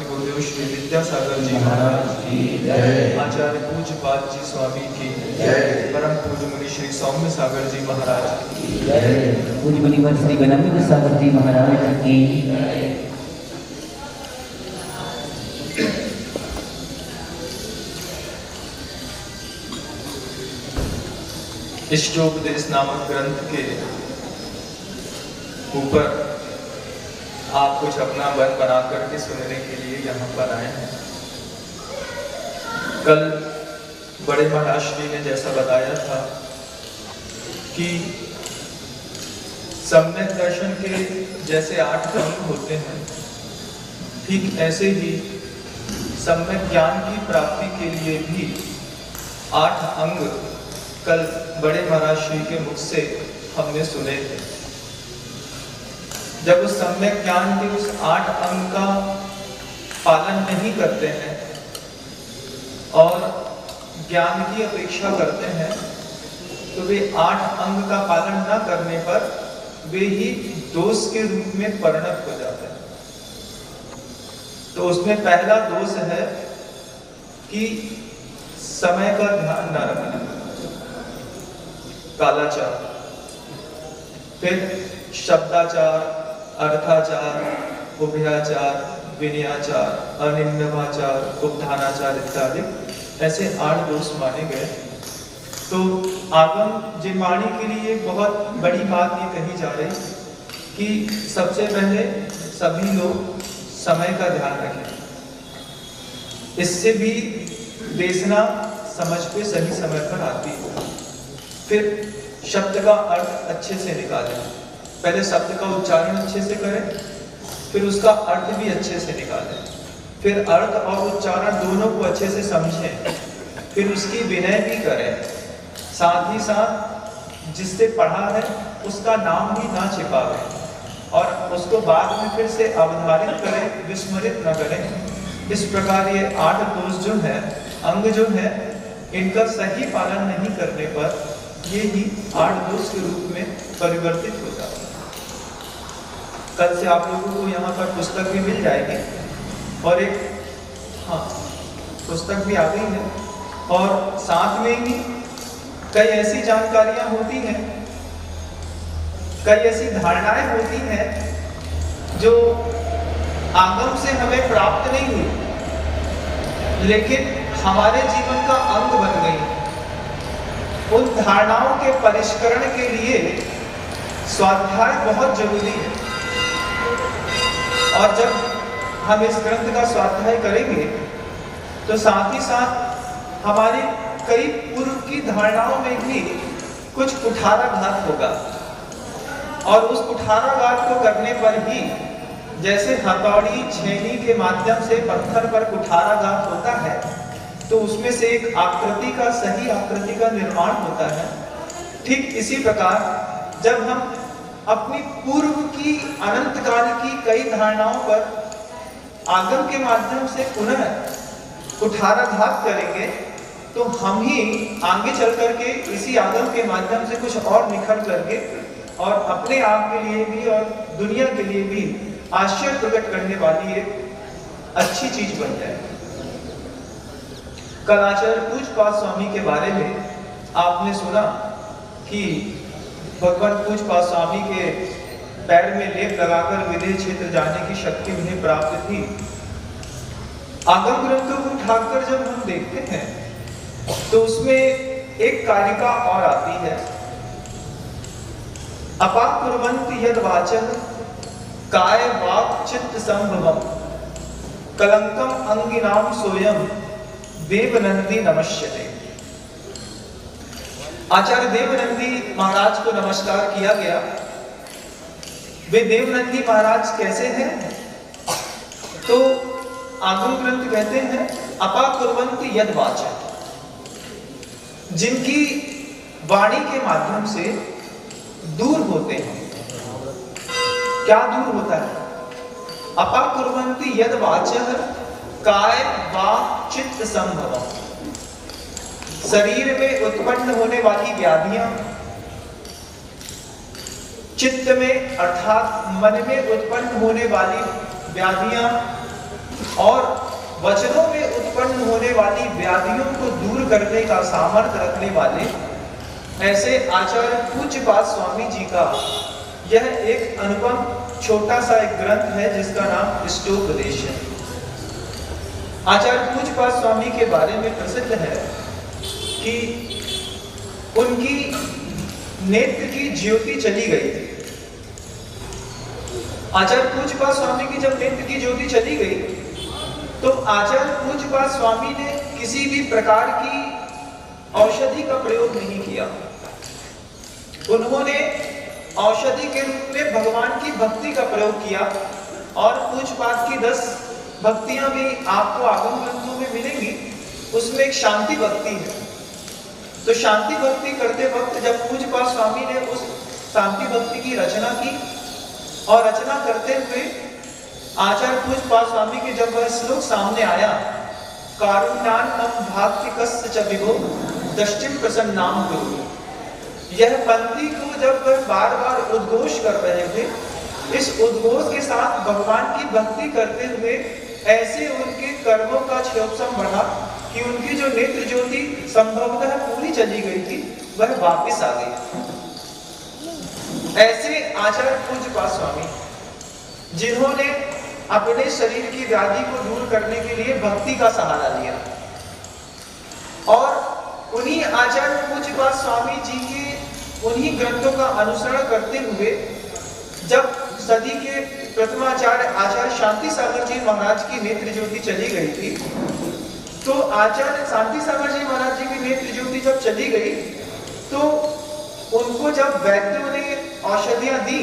गुरुदेव श्री विद्यासागर जी महाराज की जय, आचार्य पूज्यपाद जी स्वामी की जय, परम पूज्य मुनि श्री सौम्य सागर जी महाराज की जय, पूज्य मुनिवर श्री गणपति सागर जी महाराज की इष्टोपदेश नामक ग्रंथ के ऊपर आप कुछ अपना मन बना करके सुनने के लिए यहाँ पर आए हैं। कल बड़े महाराज श्री ने जैसा बताया था कि सम्यक दर्शन के जैसे 8 अंग होते हैं, ठीक ऐसे ही सम्यक ज्ञान की प्राप्ति के लिए भी 8 अंग कल बड़े महाराज श्री के मुख से हमने सुने थे। जब उस सम्यक ज्ञान के उस 8 अंग का पालन नहीं करते हैं और ज्ञान की अपेक्षा करते हैं, तो वे 8 अंग का पालन न करने पर वे ही दोष के रूप में परिणत हो जाते हैं। तो उसमें पहला दोष है कि समय का ध्यान न रखना, कालाचार। फिर शब्दाचार, अर्थाचार, उभयाचार, विनयाचार, अनिम्नवाचार, उपधानाचार इत्यादि ऐसे 8 दोष माने गए। तो आगम जिनवाणी के लिए बहुत बड़ी बात ये कही जा रही कि सबसे पहले सभी लोग समय का ध्यान रखें। इससे भी देशना समझ पे सही समय पर आती है। फिर शब्द का अर्थ अच्छे से निकालें। पहले शब्द का उच्चारण अच्छे से करें, फिर उसका अर्थ भी अच्छे से निकालें। फिर अर्थ और उच्चारण दोनों को अच्छे से समझें, फिर उसकी विनय भी करें। साथ ही साथ जिससे पढ़ा है उसका नाम भी ना छिपावें और उसको बाद में फिर से अवधारित करें, विस्मृत न करें। इस प्रकार ये 8 दोष जो है, अंग जो है, इनका सही पालन नहीं करने पर ये ही 8 दोष के रूप में परिवर्तित हो जाता है। कल से आप लोगों को यहाँ पर पुस्तक भी मिल जाएगी और एक पुस्तक भी आ गई है और साथ में ही कई ऐसी जानकारियां होती हैं, कई ऐसी धारणाएं होती हैं जो आगम से हमें प्राप्त नहीं हुई लेकिन हमारे जीवन का अंग बन गई। उन धारणाओं के परिष्करण के लिए स्वाध्याय बहुत जरूरी है और जब हम इस ग्रंथ का स्वाध्याय करेंगे तो साथ ही साथ हमारी कई पूर्व की धारणाओं में भी कुछ कुठाराघात होगा और उस कुठाराघात को करने पर ही, जैसे हथौड़ी छेनी के माध्यम से पत्थर पर कुठाराघात होता है तो उसमें से एक आकृति का, सही आकृति का निर्माण होता है। ठीक इसी प्रकार जब हम अपनी पूर्व की अनंत काल की कई धारणाओं पर आगम के माध्यम से पुनः कुठाराघात करेंगे तो हम ही आगे चल करके इसी आगम के माध्यम से कुछ और निखर करके और अपने आप के लिए भी और दुनिया के लिए भी आश्चर्य प्रकट करने वाली एक अच्छी चीज बन जाए। कल आचार्य पूज्यपाद स्वामी के बारे में आपने सुना कि भगवान पूज्यपाद स्वामी के पैर में लेप लगाकर विदेह क्षेत्र जाने की शक्ति उन्हें प्राप्त थी। आगम ग्रंथों को उठाकर जब हम देखते हैं तो उसमें एक कारिका और आती है, अपाकुर्वन्ति यद वाचः काय वाक् चित्त संभवम् कलंकम अंगिनाम सोयम देवनंदी नमस्यते। आचार्य देवनंदी महाराज को नमस्कार किया गया। वे देवनंदी महाराज कैसे हैं? तो आगम ग्रंथ कहते हैं अपाकुर्वन्ति यद वाचः, जिनकी वाणी के माध्यम से दूर होते हैं। क्या दूर होता है? अपाकुर्वन्ति यद वाचः काय वाक् चित्त संभवम्, शरीर में उत्पन्न होने वाली व्याधियां, चित्त में अर्थात मन में उत्पन्न होने वाली व्याधियां और व्याधियों को दूर करने का सामर्थ्य रखने वाले ऐसे आचार्य पूज्यपाद स्वामी जी का यह एक अनुपम छोटा सा एक ग्रंथ है जिसका नाम इष्टोपदेश है। आचार्य पूज्यपाद स्वामी के बारे में प्रसिद्ध है कि उनकी नेत्र की ज्योति चली गई थी। आचार्य पूज्यपाद स्वामी की जब नेत्र की ज्योति चली गई तो आचार्य पूज्यपाद स्वामी ने किसी भी प्रकार की औषधि का प्रयोग नहीं किया। उन्होंने औषधि के रूप में भगवान की भक्ति का प्रयोग किया और पूज्यपाद की 10 भक्तियां भी आपको आगम ग्रंथों में मिलेंगी। उसमें एक शांति भक्ति है। तो शांति भक्ति करते वक्त जब पूज्यपाद स्वामी ने उस शांति भक्ति की रचना की और रचना करते हुए आचार्य पूज्यपाद स्वामी के जब वह श्लोक सामने आया, कारुण्यान्नम भाग्यकस्य च विभो दृष्टिम प्रसन्नाम कुरु, यह पंक्ति को जब वह बार बार उद्घोष कर रहे थे, इस उद्घोष के साथ भगवान की भक्ति करते हुए ऐसे उनके कर्मों का क्षोभसम बढ़ा कि उनकी जो नेत्र ज्योति संभवतः पूरी चली गई थी वह वापस आ गई। ऐसे आचार्य पूज्यपाद स्वामी जिन्होंने अपने शरीर की व्याधि को दूर करने के लिए भक्ति का सहारा लिया और उन्हीं आचार्य पूज्यपाद स्वामी जी के उन्हीं ग्रंथों का अनुसरण करते हुए जब सदी के प्रथमाचार्य आचार्य शांति सागर जी महाराज की नेत्र ज्योति चली गई थी, तो आचार्य शांति सागर जी महाराज जी की नेत्र ज्योति जब चली गई तो उनको जब वैद्यों ने औषधियां दी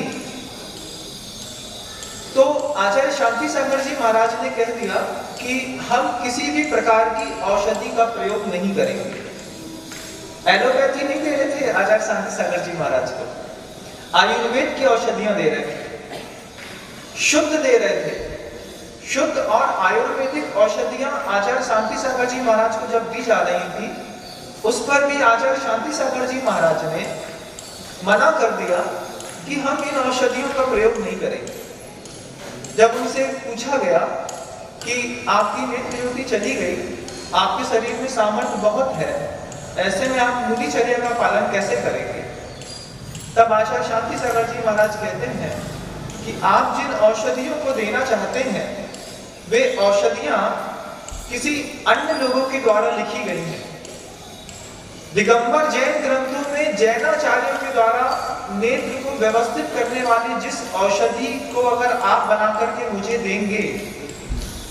तो आचार्य शांति सागर जी महाराज ने कह दिया कि हम किसी भी प्रकार की औषधि का प्रयोग नहीं करेंगे। एलोपैथी नहीं दे रहे थे आचार्य शांति सागर जी महाराज को, आयुर्वेद की औषधियां दे रहे थे, शुद्ध दे रहे थे। शुद्ध और आयुर्वेदिक औषधियां आचार्य शांति सागर जी महाराज को जब दी जा रही थी, उस पर भी आचार्य शांति सागर जी महाराज ने मना कर दिया कि हम इन औषधियों का प्रयोग नहीं करेंगे। जब उनसे पूछा गया कि आपकी नेत्र ज्योति चली गई, आपके शरीर में सामर्थ्य बहुत है, ऐसे में आप मुनिचर्या का पालन कैसे करेंगे? तब आचार्य शांति सागर जी महाराज कहते हैं कि आप जिन औषधियों को देना चाहते हैं वे औषधियां किसी अन्य लोगों के द्वारा लिखी गई हैं। दिगंबर जैन ग्रंथों में जैनाचार्यों के द्वारा नेत्र को व्यवस्थित करने वाली जिस औषधि को अगर आप बना करके मुझे देंगे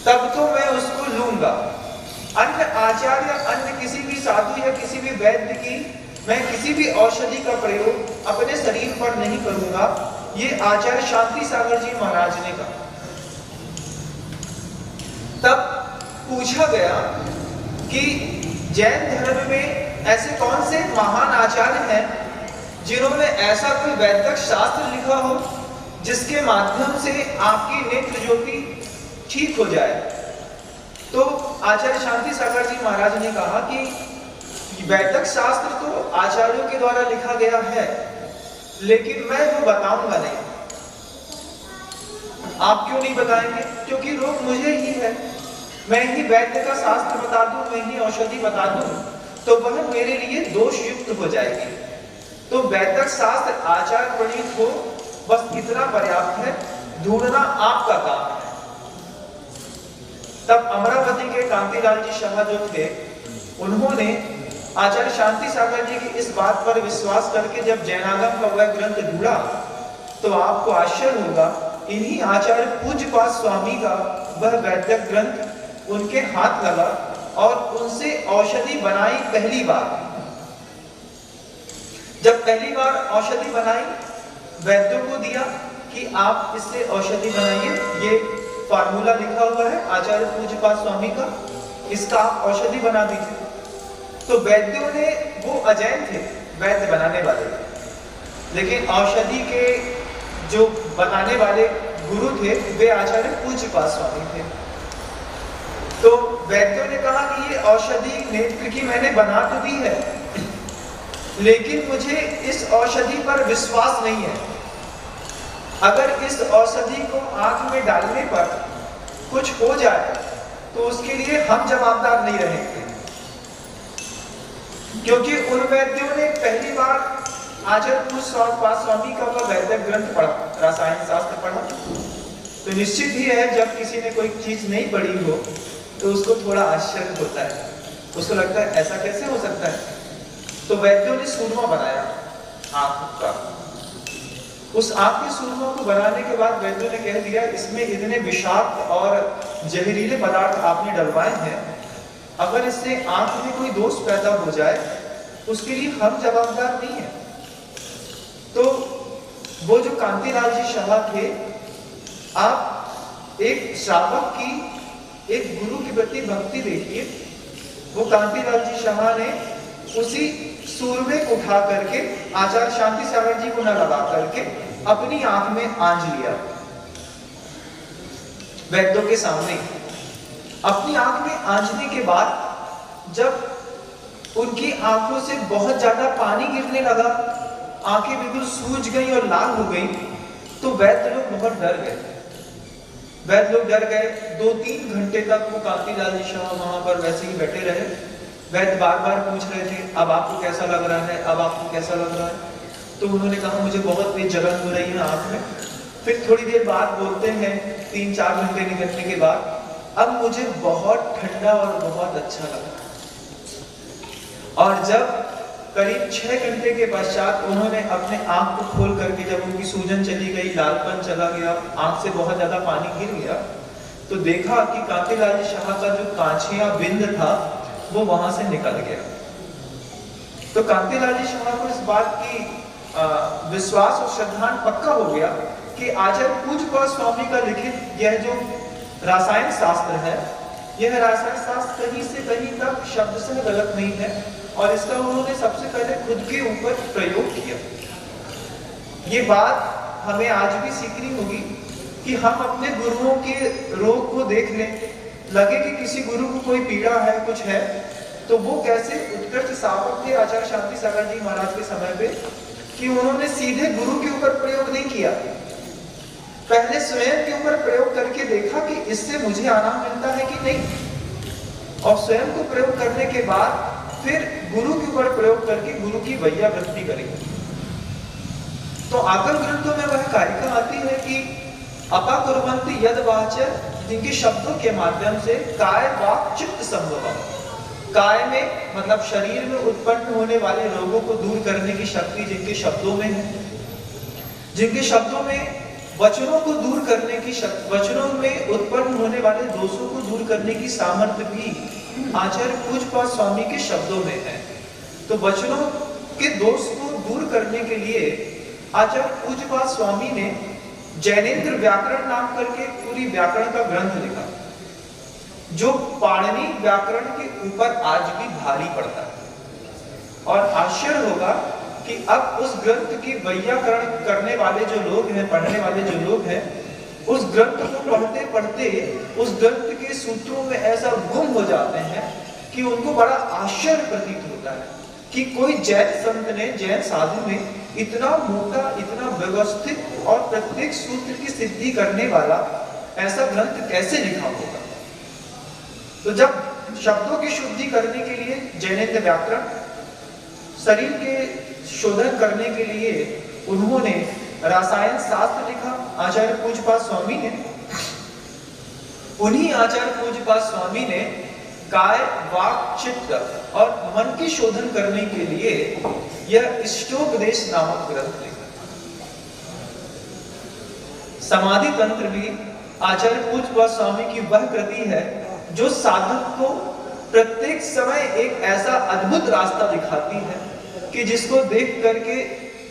तब तो मैं उसको लूंगा। अन्य आचार्य, अन्य किसी भी साधु या किसी भी वैद्य की मैं किसी भी औषधि का प्रयोग अपने शरीर पर नहीं करूंगा। ये आचार्य शांति सागर जी महाराज ने कहा। तब पूछा गया कि जैन धर्म में ऐसे कौन से महान आचार्य हैं जिन्होंने ऐसा कोई वैदिक शास्त्र लिखा हो जिसके माध्यम से आपकी नेत्र ज्योति ठीक हो जाए? तो आचार्य शांति सागर जी महाराज ने कहा कि वैदिक शास्त्र तो आचार्यों के द्वारा लिखा गया है, लेकिन मैं वो बताऊंगा नहीं। आप क्यों नहीं बताएंगे? क्योंकि रोग मुझे ही है। मैं ही वैद्य का शास्त्र बता दूं, मैं ही औषधि बता दूं तो वह मेरे लिए दोष युक्त हो जाएगी। तो वैदिक शास्त्र आचार प्रणीत हो, बस इतना पर्याप्त है, ढूंढना आपका काम है। तब अमरावती के कांतिलाल जी शाह जो थे, उन्होंने आचार्य शांति सागर जी की इस बात पर विश्वास करके जब जैनागम का वह ग्रंथ ढूंढा तो आपको आश्चर्य होगा, इन्हीं आचार्य पूज्यपाद स्वामी का वह वैदिक ग्रंथ उनके हाथ लगा और उनसे औषधि बनाई पहली बार। जब पहली बार औषधि बनाई, वैद्यों को दिया कि आप इससे औषधि बनाइए, ये फार्मूला लिखा हुआ है आचार्य पूज्यपाद स्वामी का, इसका आप औषधि बना दीजिए। तो वैद्यों ने, वो अजैन थे, वैद्य बनाने वाले, लेकिन औषधि के जो बनाने वाले गुरु थे वे आचार्य पूज्यपाद स्वामी थे। तो वैद्यों ने कहा कि ये औषधि नेत्र की मैंने बना तो दी है, लेकिन मुझे इस औषधि पर विश्वास नहीं है। अगर इस औषधि को आंख में डालने पर कुछ हो जाए तो उसके लिए हम जवाबदार नहीं रहेंगे। क्योंकि उन वैद्यों ने पहली बार आचार्य पूज्य स्वामी का वह वैदिक ग्रंथ पढ़ा, रसायन शास्त्र पढ़ा। तो निश्चित ही है, जब किसी ने कोई चीज नहीं पढ़ी हो तो उसको थोड़ा आश्चर्य होता है, उसको लगता है ऐसा कैसे हो सकता है। तो वैद्यों ने सूरमा बनाया आंख का। उस आंख के सूरमा को बनाने के बाद वैद्यों ने कह दिया, इसमें इतने विषाक्त और जहरीले पदार्थ आपने डलवाए हैं, अगर इससे आंख में कोई दोष पैदा हो जाए उसके लिए हम जवाबदार नहीं है। तो वो जो कांतिलाल जी शाह थे, आप एक श्रावक की एक गुरु के प्रति भक्ति देखिए। वो कांतिलाल जी शाह ने उसी सूरमे को उठा करके आचार्य शांति सागर जी को न लगा करके अपनी आंख में आंज लिया, वैद्यों के सामने। अपनी आंख में आंजने के बाद जब उनकी आंखों से बहुत ज्यादा पानी गिरने लगा, आंखें बिल्कुल सूज गई और लाल हो गई, तो वैद्य लोग बहुत डर गए। वैद्य लोग डर गए। 2-3 घंटे तक वो कांतिलाल जी शाह वहां पर वैसे ही बैठे रहे। वैद्य बार बार पूछ रहे थे, अब आपको कैसा लग रहा है, अब आपको कैसा लग रहा है। तो उन्होंने कहा, मुझे बहुत तेज जलन हो रही है आंख में। फिर थोड़ी देर बाद बोलते हैं, 3-4 घंटे निकलने के बाद, अब मुझे बहुत ठंडा और बहुत अच्छा लगा। और जब करीब 6 घंटे के पश्चात उन्होंने अपने आंख को खोल करके, जब उनकी सूजन चली गई, लालपन चला गया, आंख से बहुत ज्यादा पानी गिर गया, तो देखा कि कांतिलाल जी शाह का जो कांचिया बिंद था वो वहां से निकल गया। तो कांतिलाल जी शाह को इस बात की विश्वास और श्रद्धान पक्का हो गया कि आचार्य पूज्य स्वामी का लिखित यह जो रासायन शास्त्र है, यह रासायन शास्त्र कहीं से कहीं तक शब्द से गलत नहीं है, और इसका उन्होंने सबसे पहले खुद के ऊपर प्रयोग किया। ये बात हमें आज भी सीखनी होगी कि हम अपने गुरुओं के रोग को देख लें, लगे कि किसी गुरु को कोई पीड़ा है, कुछ है, तो वो कैसे उत्कृष्ट सावक थे आचार्य शांति सागर जी महाराज के समय पे, कि उन्होंने सीधे गुरु के ऊपर प्रयोग नहीं किया, पहले स्वयं के ऊपर प्रयोग करके देखा कि इससे मुझे आराम मिलता है कि नहीं, और स्वयं को प्रयोग करने के बाद फिर गुरु के ऊपर प्रयोग करके गुरु की वैयावृत्ति करेंगे। तो आगम ग्रंथों में वह कारिका आती है कि अपा कुर्वन्ति यद वाच्य, जिनके शब्दों के माध्यम से काय वाक चित्त संभवम, काय में मतलब शरीर में उत्पन्न होने वाले रोगों को दूर करने की शक्ति जिनके शब्दों में है, जिनके शब्दों में वचनों को दूर करने की शक्ति, वचनों में उत्पन्न होने वाले दोषों को दूर करने की सामर्थ्य भी आचार्य पूज्य स्वामी के शब्दों में है। तो वचनों के दोष को दूर करने के लिए आचार्य पूज्य स्वामी ने जैनेन्द्र व्याकरण नाम करके पूरी व्याकरण का ग्रंथ लिखा, जो पाणिनि व्याकरण के ऊपर आज भी भारी पड़ता है। और आश्चर्य होगा कि अब उस ग्रंथ की वैयाकरण करने वाले जो लोग हैं, पढ़ने वाले जो लोग हैं, उस ग्रंथ को पढ़ते पढ़ते उस ग्रंथ के सूत्रों में ऐसा गुम हो जाते हैं कि उनको बड़ा आश्चर्य प्रतीत होता है कि कोई जैन संत ने, जैन साधु ने इतना मोटा, इतना व्यवस्थित और प्रत्येक सूत्र की सिद्धि करने वाला ऐसा ग्रंथ कैसे लिखा होगा। तो जब शब्दों की शुद्धि करने के लिए जैनेन्द्र व्याकरण, शरीर के शोधन करने के लिए उन्होंने रासायन शास्त्र लिखा आचार्य पूज्य स्वामी ने। उन्हीं आचार्य पूज्य स्वामी ने काय वाक चित्त और मन की शोधन करने के लिए यह इष्टोपदेश नामक ग्रंथ लिखा। समाधि तंत्र भी आचार्य पूज्य स्वामी की वह कृति है जो साधक को प्रत्येक समय एक ऐसा अद्भुत रास्ता दिखाती है कि जिसको देख करके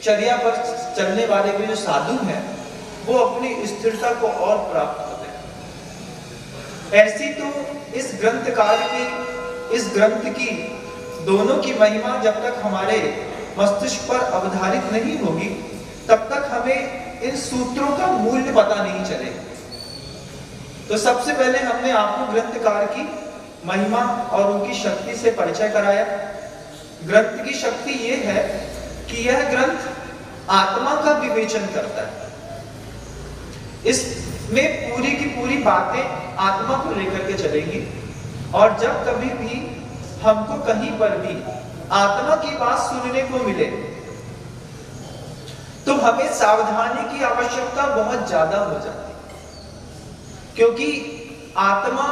चर्या पर चलने वाले भी जो साधु हैं वो अपनी स्थिरता को और प्राप्त करते हैं। ऐसी तो इस ग्रंथकार की, इस ग्रंथ की दोनों की महिमा जब तक हमारे मस्तिष्क पर अवधारित नहीं होगी तब तक हमें इन सूत्रों का मूल्य पता नहीं चलेगा। तो सबसे पहले हमने आपको ग्रंथकार की महिमा और उनकी शक्ति से परिचय कराया। ग्रंथ की शक्ति यह है कि यह ग्रंथ आत्मा का विवेचन करता है। इसमें पूरी की पूरी बातें आत्मा को लेकर के चलेंगी, और जब कभी भी हमको कहीं पर भी आत्मा की बात सुनने को मिले तो हमें सावधानी की आवश्यकता बहुत ज्यादा हो जाती है, क्योंकि आत्मा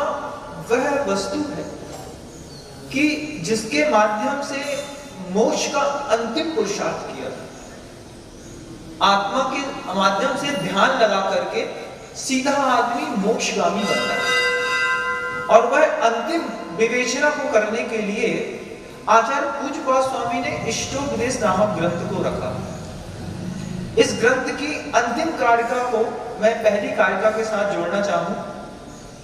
वह वस्तु है कि जिसके माध्यम से मोक्ष का अंतिम पुरुषार्थ किया था। आत्मा के माध्यम से ध्यान लगा करके सीधा आदमी मोक्षगामी बनता है, और वह अंतिम विवेचना को करने के लिए आचार्य पूज्यपाद स्वामी ने इष्टोपदेश नामक ग्रंथ को रखा। इस ग्रंथ की अंतिम कारिका को मैं पहली कारिका के साथ जोड़ना चाहूं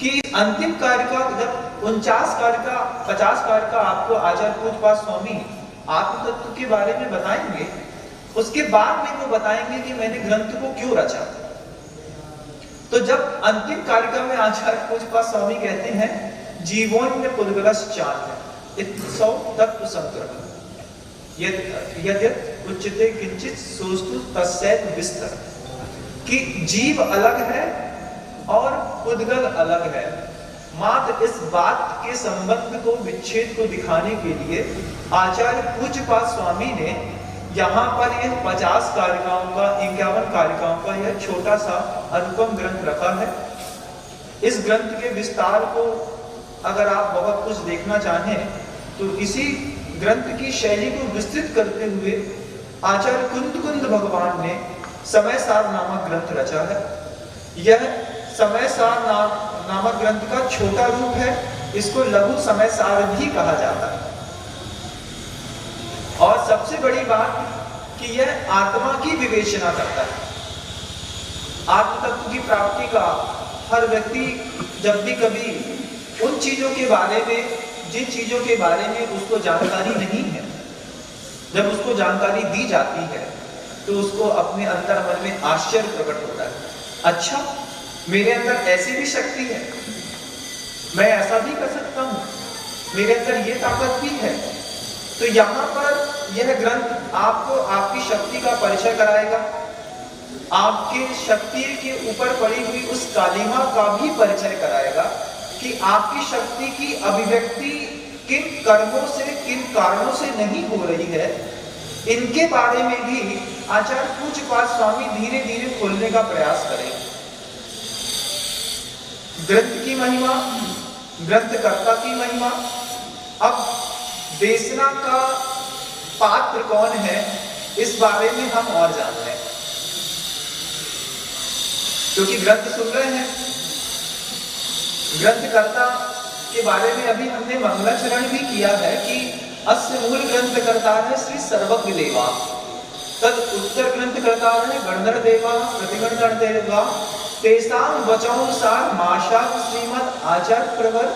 कि अंतिम कारिका, जब 49 कारिका 50 कारिका आपको आचार्य पूज्यपाद स्वामी आत्म तत्व के बारे में बताएंगे, उसके बाद में वो बताएंगे कि मैंने ग्रंथ को क्यों रचा। तो जब अंतिम कारिका में आचार्य पूज्यपाद स्वामी कहते हैं जीवोन्य पुद्गलश्चान्य इत्सौ तत्व संग्रह यद्यत् उच्यते किंचित सोस्तु तस्सैत विस्तर, कि जीव अलग है और पुद्गल अलग है। मात्र इस बात के संबंध को, विच्छेद को दिखाने के लिए आचार्य पूज्यपाद स्वामी ने यहाँ पर यह 50 कारिकाओं का, 51 कारिकाओं का यह छोटा सा अनुपम ग्रंथ रखा है। इस ग्रंथ के विस्तार को अगर आप बहुत कुछ देखना चाहें तो इसी ग्रंथ की शैली को विस्तृत करते हुए आचार्य कुंद भगवान ने समय सार नामक ग्रंथ रचा है। यह समय सार नामक ग्रंथ का छोटा रूप है, इसको लघु समय सार भी कहा जाता है। और सबसे बड़ी बात कि यह आत्मा की विवेचना करता है। आत्म तत्व की प्राप्ति का हर व्यक्ति जब भी कभी उन चीजों के बारे में, जिन चीजों के बारे में उसको जानकारी नहीं है, जब उसको जानकारी दी जाती है तो उसको अपने अंतर मन में आश्चर्य प्रकट होता है। अच्छा, मेरे अंदर ऐसी भी शक्ति है, मैं ऐसा भी कर सकता हूँ, मेरे अंदर ये ताकत भी है। तो यहाँ पर यह ग्रंथ आपको आपकी शक्ति का परिचय कराएगा, आपके शक्ति के ऊपर पड़ी हुई उस कालिमा का भी परिचय कराएगा कि आपकी शक्ति की अभिव्यक्ति किन कर्मों से, किन कारणों से नहीं हो रही है। इनके बारे में भी आचार्य पूज्यपाद स्वामी धीरे धीरे खोलने का प्रयास करेंगे। ग्रंथ की महिमा, ग्रंथकर्ता की महिमा। अब देशना का पात्र कौन है, इस बारे में हम और जान रहे हैं, क्योंकि ग्रंथ सुन रहे हैं। ग्रंथकर्ता के बारे में अभी हमने मंगलाचरण भी किया है कि अस्य मूल ग्रंथकर्ता है श्री सर्वज्ञ देवा, तद उत्तर ग्रंथकर्ता है गणधर देवा, प्रतिगण देवा, तेसाम वचोनुसार माशात श्रीमद आचार्य प्रवर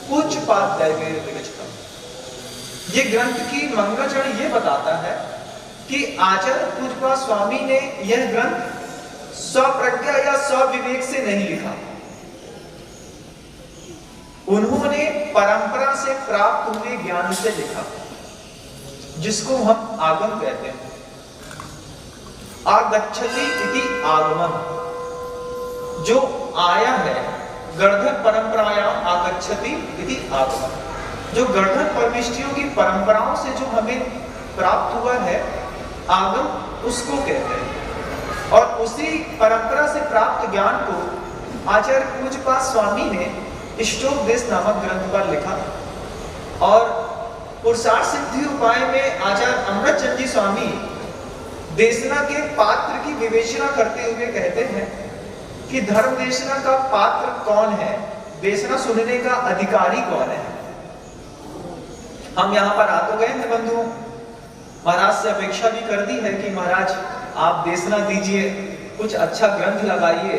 पूज्यपाद दैवेर विरचितम्। ये ग्रंथ की मंगलाचरण ये बताता है कि आचार्य पूज्यपाद स्वामी ने यह ग्रंथ स्वप्रज्ञा या स्वविवेक से नहीं लिखा, उन्होंने परंपरा से प्राप्त हुए ज्ञान से लिखा, जिसको हम आगम कहते हैं। आगच्छति इति आगमन, जो आया है, गणधर परंपरायाम आगच्छति इति आगमन, जो गणधर परमिष्टियों की परंपराओं से जो हमें प्राप्त हुआ है, आगम उसको कहते हैं। और उसी परंपरा से प्राप्त ज्ञान को आचार्य पूज्यपाद स्वामी ने इष्टोपदेश नामक ग्रंथ पर लिखा। और पुरुषार्थ सिद्धि उपाय में आचार्य अमृतचंद जी स्वामी देशना के पात्र की विवेचना करते हुए कहते हैं कि धर्म देशना का पात्र कौन है, देशना सुनने का अधिकारी कौन है। हम यहाँ पर आ तो गए थे बंधुओं, महाराज से अपेक्षा भी कर दी है कि महाराज आप देशना दीजिए, कुछ अच्छा ग्रंथ लगाइए।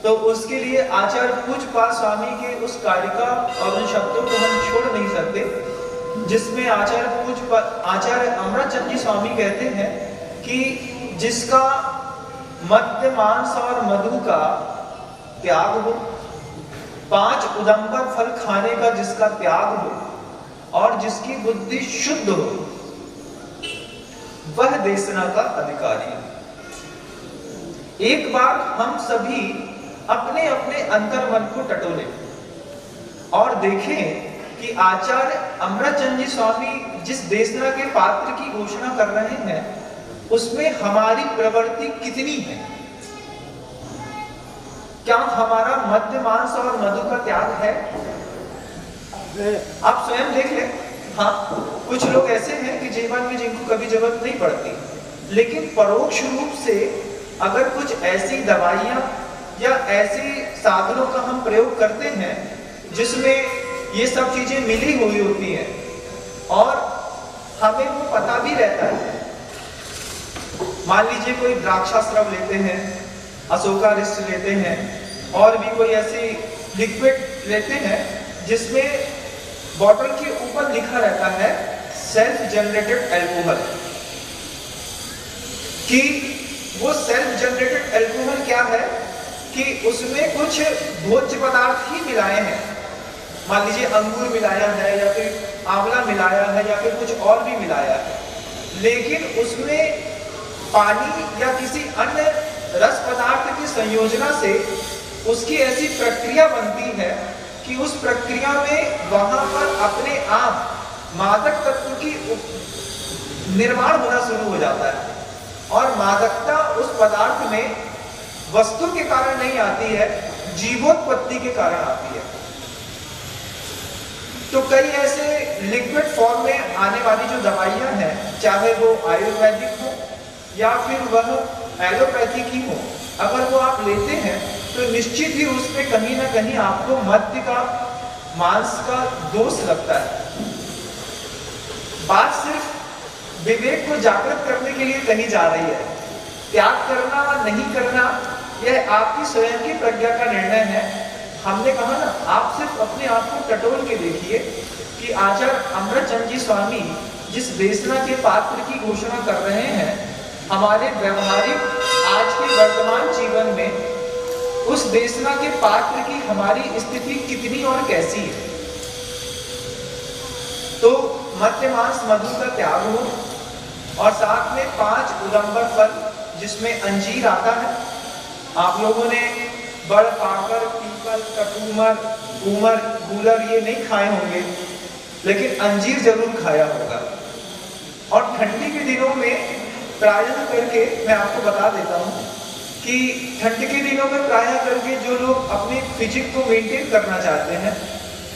तो उसके लिए आचार्य पूज्यपाद स्वामी के उस कारिका और उन शब्दों को हम छोड़ नहीं सकते, जिसमें आचार्य अमृतचंद जी स्वामी कहते हैं कि जिसका मद्य मांस और मधु का त्याग हो, 5 उदंबर फल खाने का जिसका त्याग हो, और जिसकी बुद्धि शुद्ध हो, वह देशना का अधिकारी है। एक बार हम सभी अपने अपने अंतर मन को टटोलें और देखें कि आचार्य अमृतचंद जी स्वामी जिस देशना के पात्र की घोषणा कर रहे हैं उसमें हमारी प्रवृत्ति कितनी है? क्या हमारा मद्य मांस और मधु का त्याग है? आप स्वयं देख लें। हाँ, कुछ लोग ऐसे हैं कि जीवन में जिनको कभी जरूरत नहीं पड़ती, लेकिन परोक्ष रूप से अगर कुछ ऐसी दवाइयां या ऐसे साधनों का हम प्रयोग करते हैं जिसमें ये सब चीजें मिली हुई होती हैं और हमें वो पता भी रहता है। मान लीजिए कोई द्राक्षास्रव लेते हैं, अशोकारिष्ट लेते हैं और भी कोई ऐसी लिक्विड लेते हैं जिसमें बॉटल के ऊपर लिखा रहता है सेल्फ जनरेटेड एल्कोहल। कि वो सेल्फ जनरेटेड एल्कोहल क्या है कि उसमें कुछ भोज्य पदार्थ ही मिलाए हैं। मान लीजिए अंगूर मिलाया है या फिर आंवला मिलाया है या फिर कुछ और भी मिलाया है, लेकिन उसमें पानी या किसी अन्य रस पदार्थ की संयोजना से उसकी ऐसी प्रक्रिया बनती है कि उस प्रक्रिया में वहां पर अपने आप मादक तत्व की निर्माण होना शुरू हो जाता है और मादकता उस पदार्थ में वस्तु के कारण नहीं आती है, जीवोत्पत्ति के कारण आती है। तो कई ऐसे लिक्विड फॉर्म में आने वाली जो दवाइयां हैं, चाहे वो आयुर्वेदिक हो या फिर वह एलोपैथिक ही हो, अगर वो आप लेते हैं तो निश्चित ही उसमें कहीं ना कहीं आपको मद्य का, मांस का दोष लगता है। बात सिर्फ विवेक को जागृत करने के लिए कही जा रही है। त्याग करना नहीं करना यह आपकी स्वयं की प्रज्ञा का निर्णय है। हमने कहा ना, आप सिर्फ अपने आप को टटोल के देखिए कि आचार्य अमृतचंद जी स्वामी जिस देशना के पात्र की घोषणा कर रहे हैं, हमारे व्यवहारिक आज के वर्तमान जीवन में उस देशना के पात्र की हमारी स्थिति कितनी और कैसी है। तो मद्य मांस मधु का त्याग हो और साथ में 5 उदंबर फल जिसमें अंजीर आता है। आप लोगों ने बड़, पाकर, पीपल, कटूमर, कूमर, गूलर ये नहीं खाए होंगे, लेकिन अंजीर जरूर खाया होगा। और ठंडी के दिनों में प्रायः करके मैं आपको बता देता हूँ कि ठंड के दिनों में प्रायः करके जो लोग अपने फिजिक को मेंटेन करना चाहते हैं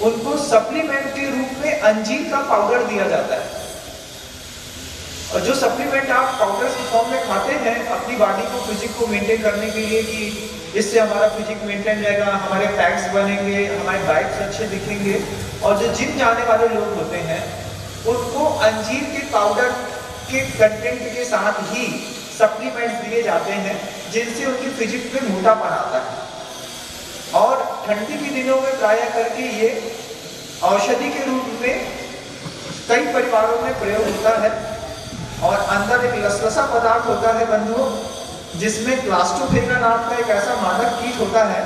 उनको सप्लीमेंट के रूप में अंजीर का पाउडर दिया जाता है। और जो सप्लीमेंट आप पाउडर के फॉर्म में खाते हैं अपनी बॉडी को, फिजिक को मेंटेन करने के लिए कि इससे हमारा फिजिक मेंटेन रहेगा, हमारे पैक्स बनेंगे, हमारे बाइक्स अच्छे दिखेंगे, और जो जिम जाने वाले लोग होते हैं उनको अंजीर के पाउडर के कंटेंट के साथ ही सप्लीमेंट्स दिए जाते हैं जिनसे उनकी फिजिक में मोटापन आता है। और ठंडी के दिनों में प्रायः करके ये औषधि के रूप में कई परिवारों में प्रयोग होता है। और अंदर एक लसलसा पदार्थ होता है बंधुओं, जिसमें क्लास्ट्रोफेरा नाम का एक ऐसा मादक कीट होता है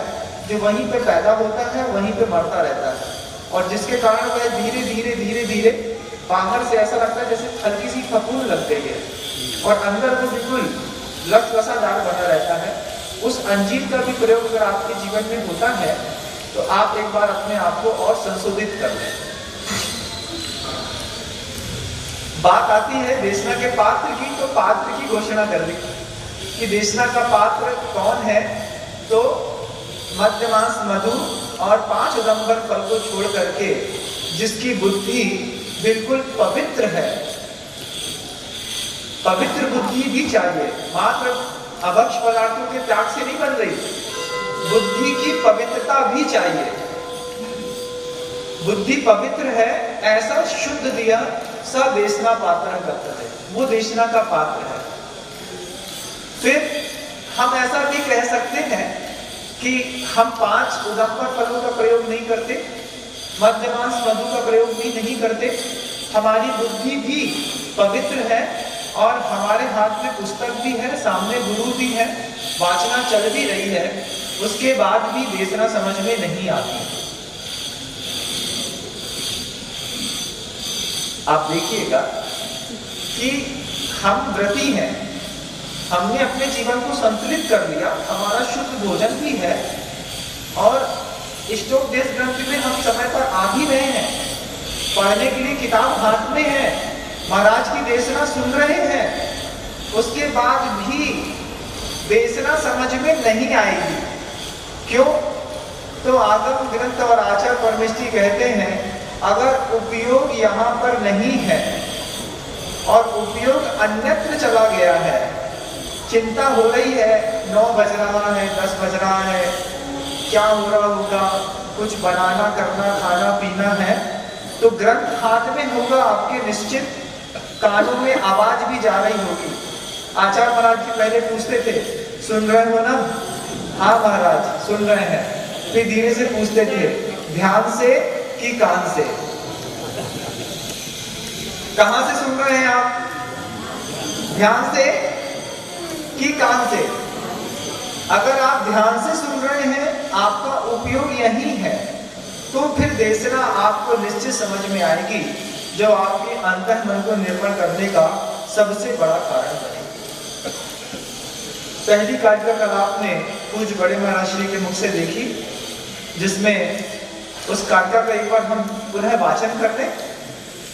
जो वहीं पे पैदा होता है, वहीं पे मरता रहता है, और जिसके कारण वह धीरे धीरे धीरे धीरे बाहर से ऐसा लगता है जैसे हल्की सी फफूंद लग गई है और अंदर वो बिल्कुल लसलसादार बना रहता है। उस अंजीर का भी प्रयोग अगर आपके जीवन में होता है तो आप एक बार अपने आप को और संशोधित कर लें। बात आती है देशना के पात्र की, तो पात्र की घोषणा कर दी कि देशना का पात्र कौन है। तो मद्य मांस मधु और 5 उदंबर फल को छोड़ करके जिसकी बुद्धि बिल्कुल पवित्र है, पवित्र बुद्धि भी चाहिए, मात्र अभक्ष पदार्थों के त्याग से नहीं बन रही, बुद्धि की पवित्रता भी चाहिए। बुद्धि पवित्र है ऐसा शुद्ध दिया स देशना पात्र करता है, वो देशना का पात्र है। फिर हम ऐसा भी कह सकते हैं कि हम 5 उदंबर फलों का प्रयोग नहीं करते, मद्य मांस मधु का प्रयोग भी नहीं करते, हमारी बुद्धि भी पवित्र है और हमारे हाथ में पुस्तक भी है, सामने गुरु भी है, वाचना चल भी रही है, उसके बाद भी देशना समझ में नहीं आती। आप देखिएगा कि हम व्रती हैं, हमने अपने जीवन को संतुलित कर लिया, हमारा शुद्ध भोजन भी है और स्टोक देश ग्रंथ में हम समय पर आ भी रहे हैं, पढ़ने के लिए किताब हाथ में है, महाराज की देशना सुन रहे हैं, उसके बाद भी देशना समझ में नहीं आएगी। क्यों? तो आगम ग्रंथ और आचार्य परमेष्ठी कहते हैं अगर उपयोग यहाँ पर नहीं है और उपयोग अन्यत्र चला गया है, चिंता हो रही है, 9 बज रहा है, 10 बज रहा है, क्या हो रहा होगा, कुछ बनाना करना खाना पीना है, तो ग्रंथ हाथ में होगा आपके, निश्चित कानों में आवाज भी जा रही होगी। आचार्य महाराज जी पहले पूछते थे सुन रहे हो ना? हाँ महाराज सुन रहे हैं। फिर धीरे से पूछते थे ध्यान से कि कान से? कहां से सुन रहे हैं आप? ध्यान से कि कान से? अगर आप ध्यान से सुन रहे हैं, आपका उपयोग यही है, तो फिर देशना आपको निश्चित समझ में आएगी, जो आपके अंतर्मन को निर्मल करने का सबसे बड़ा कारण बनेगी। पहली कारिका कल आपने पूज्य बड़े महाराज श्री के मुख से देखी, जिसमें उस कारिका का एक बार हम पुनः वाचन कर लें,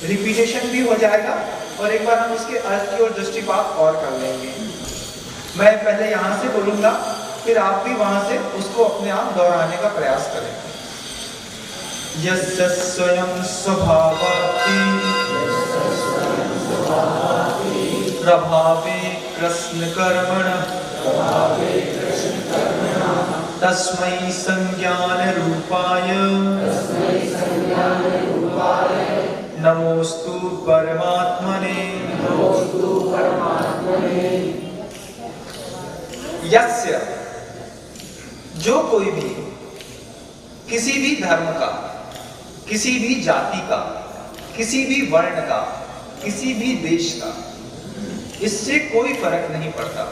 रिपीटेशन भी हो जाएगा और एक बार हम उसके अर्थ की ओर दृष्टिपात और कर लेंगे। मैं पहले यहाँ से बोलूंगा, फिर आप भी वहां से उसको अपने आप दोहराने का प्रयास करें। यस्य स्वयं स्वभावाति प्रभावे कृष्ण कर्मणः तस्मै संज्ञान रूपाय नमोस्तु परमात्मने। यस्य, जो कोई भी किसी भी धर्म का, किसी भी जाति का, किसी भी वर्ण का, किसी भी देश का, इससे कोई फर्क नहीं पड़ता।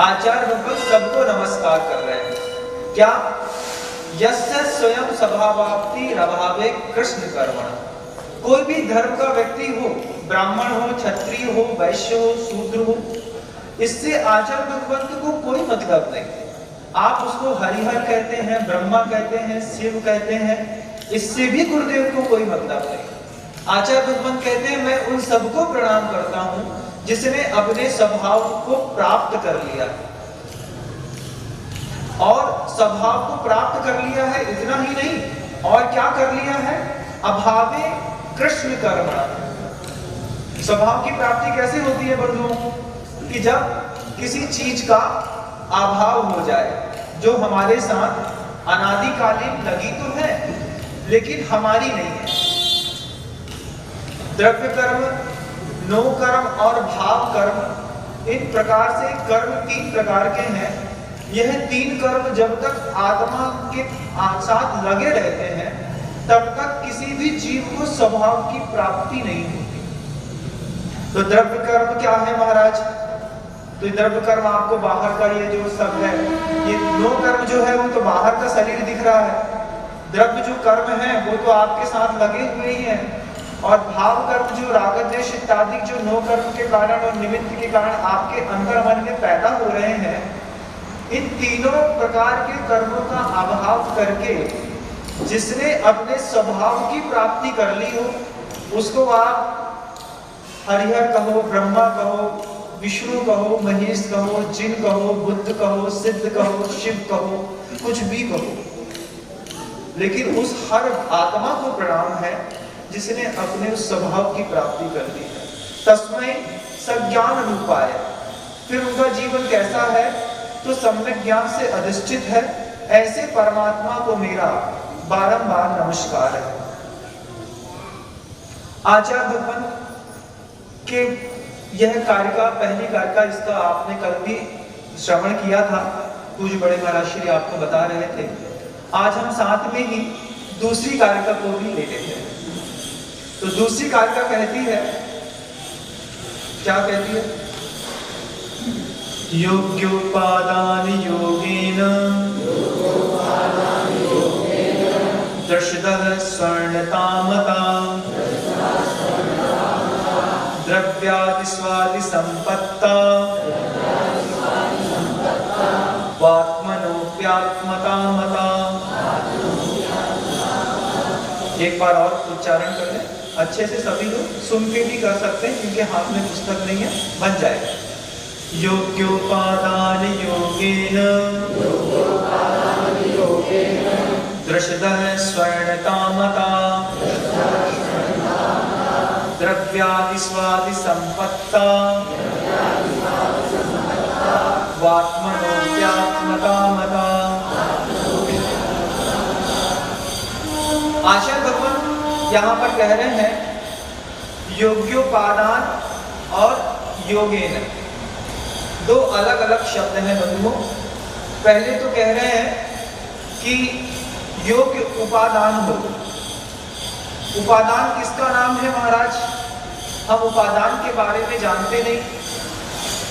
आचार्य भगवत सबको नमस्कार कर रहे हैं। क्या? यस्य स्वयं स्वभावाप्ति रभावे कृष्ण कर्मण। कोई भी धर्म का व्यक्ति हो, ब्राह्मण हो, क्षत्रिय हो, वैश्य हो, शूद्र हो, इससे आचार्य भगवंत को कोई मतलब नहीं। आप उसको हरिहर कहते हैं, ब्रह्मा कहते हैं, शिव कहते हैं, इससे भी गुरुदेव को कोई मतलब नहीं। आचार्य भगवंत कहते हैं मैं उन सबको प्रणाम करता हूं जिसने अपने स्वभाव को प्राप्त कर लिया, और स्वभाव को प्राप्त कर लिया है, इतना ही नहीं, और क्या कर लिया है? अभावे कृष्ण कर्म। स्वभाव की प्राप्ति कैसे होती है बंधुओं? कि जब किसी चीज का अभाव हो जाए, जो हमारे साथ अनादिकालीन लगी तो है लेकिन हमारी नहीं है। द्रव्य कर्म, नो कर्म और भाव कर्म, इन प्रकार से कर्म 3 प्रकार के हैं। यह 3 कर्म जब तक आत्मा के साथ लगे रहते हैं, तब तक किसी भी जीव को स्वभाव की प्राप्ति नहीं होती। तो द्रव्य कर्म क्या है महाराज? तो द्रव्य कर्म आपको बाहर का ये जो सब है, ये नो कर्म जो है वो तो बाहर का शरीर दिख रहा है। द्रव्य जो कर्म है वो तो आपके साथ लगे हुए ही हैं, और भाव कर्म जो राग द्वेष इत्यादि जो नो कर्म के कारण और निमित्त के कारण आपके अंतर मन में पैदा हो रहे हैं, इन तीनों प्रकार के कर्मों का अभाव करके जिसने अपने स्वभाव की प्राप्ति कर ली हो, उसको आप हरिहर कहो, ब्रह्मा कहो, विष्णु कहो, महेश कहो, जिन कहो, बुद्ध कहो, सिद्ध कहो, शिव कहो, कुछ भी कहो, लेकिन उस हर आत्मा को प्रणाम है जिसने अपने उस स्वभाव की प्राप्ति कर ली है। तस्मै सज्ञान रूपाय। फिर उनका जीवन कैसा है? तो सम्यक ज्ञान से अधिष्ठित है। ऐसे परमात्मा को मेरा बारंबार नमस्कार है। आचार्य भगवंत के यह कारिका, पहली कारिका, इसका आपने कल भी श्रवण किया था, पूज्य बड़े महाराज श्री आपको बता रहे थे। आज हम साथ में ही दूसरी कारिका को भी ले लेते हैं। तो दूसरी कारिका कहती है, क्या कहती है? योग्योपादान योगेन दर्शदः स्वर्णतामता द्रव्यादि स्वादि संपत्ता वात्मनोप्यात्मता मता। एक बार और उच्चारण कर लें। अच्छे से सभी लोग सुन के भी कर सकते हैं, क्योंकि हाथ में पुस्तक नहीं है, बन जाएगा। योग्योपादान योगेन दृषदः स्वर्णकामता द्रव्यादि स्वादि संपत्ता वात्मनोऽप्यात्मकामता। आचार्य भगवान यहाँ पर कह रहे हैं योग्योपादान और योगेन, दो अलग अलग शब्द हैं बंधुओं। पहले तो कह रहे हैं कि योग्य उपादान हो। उपादान किसका नाम है महाराज? हम उपादान के बारे में जानते नहीं।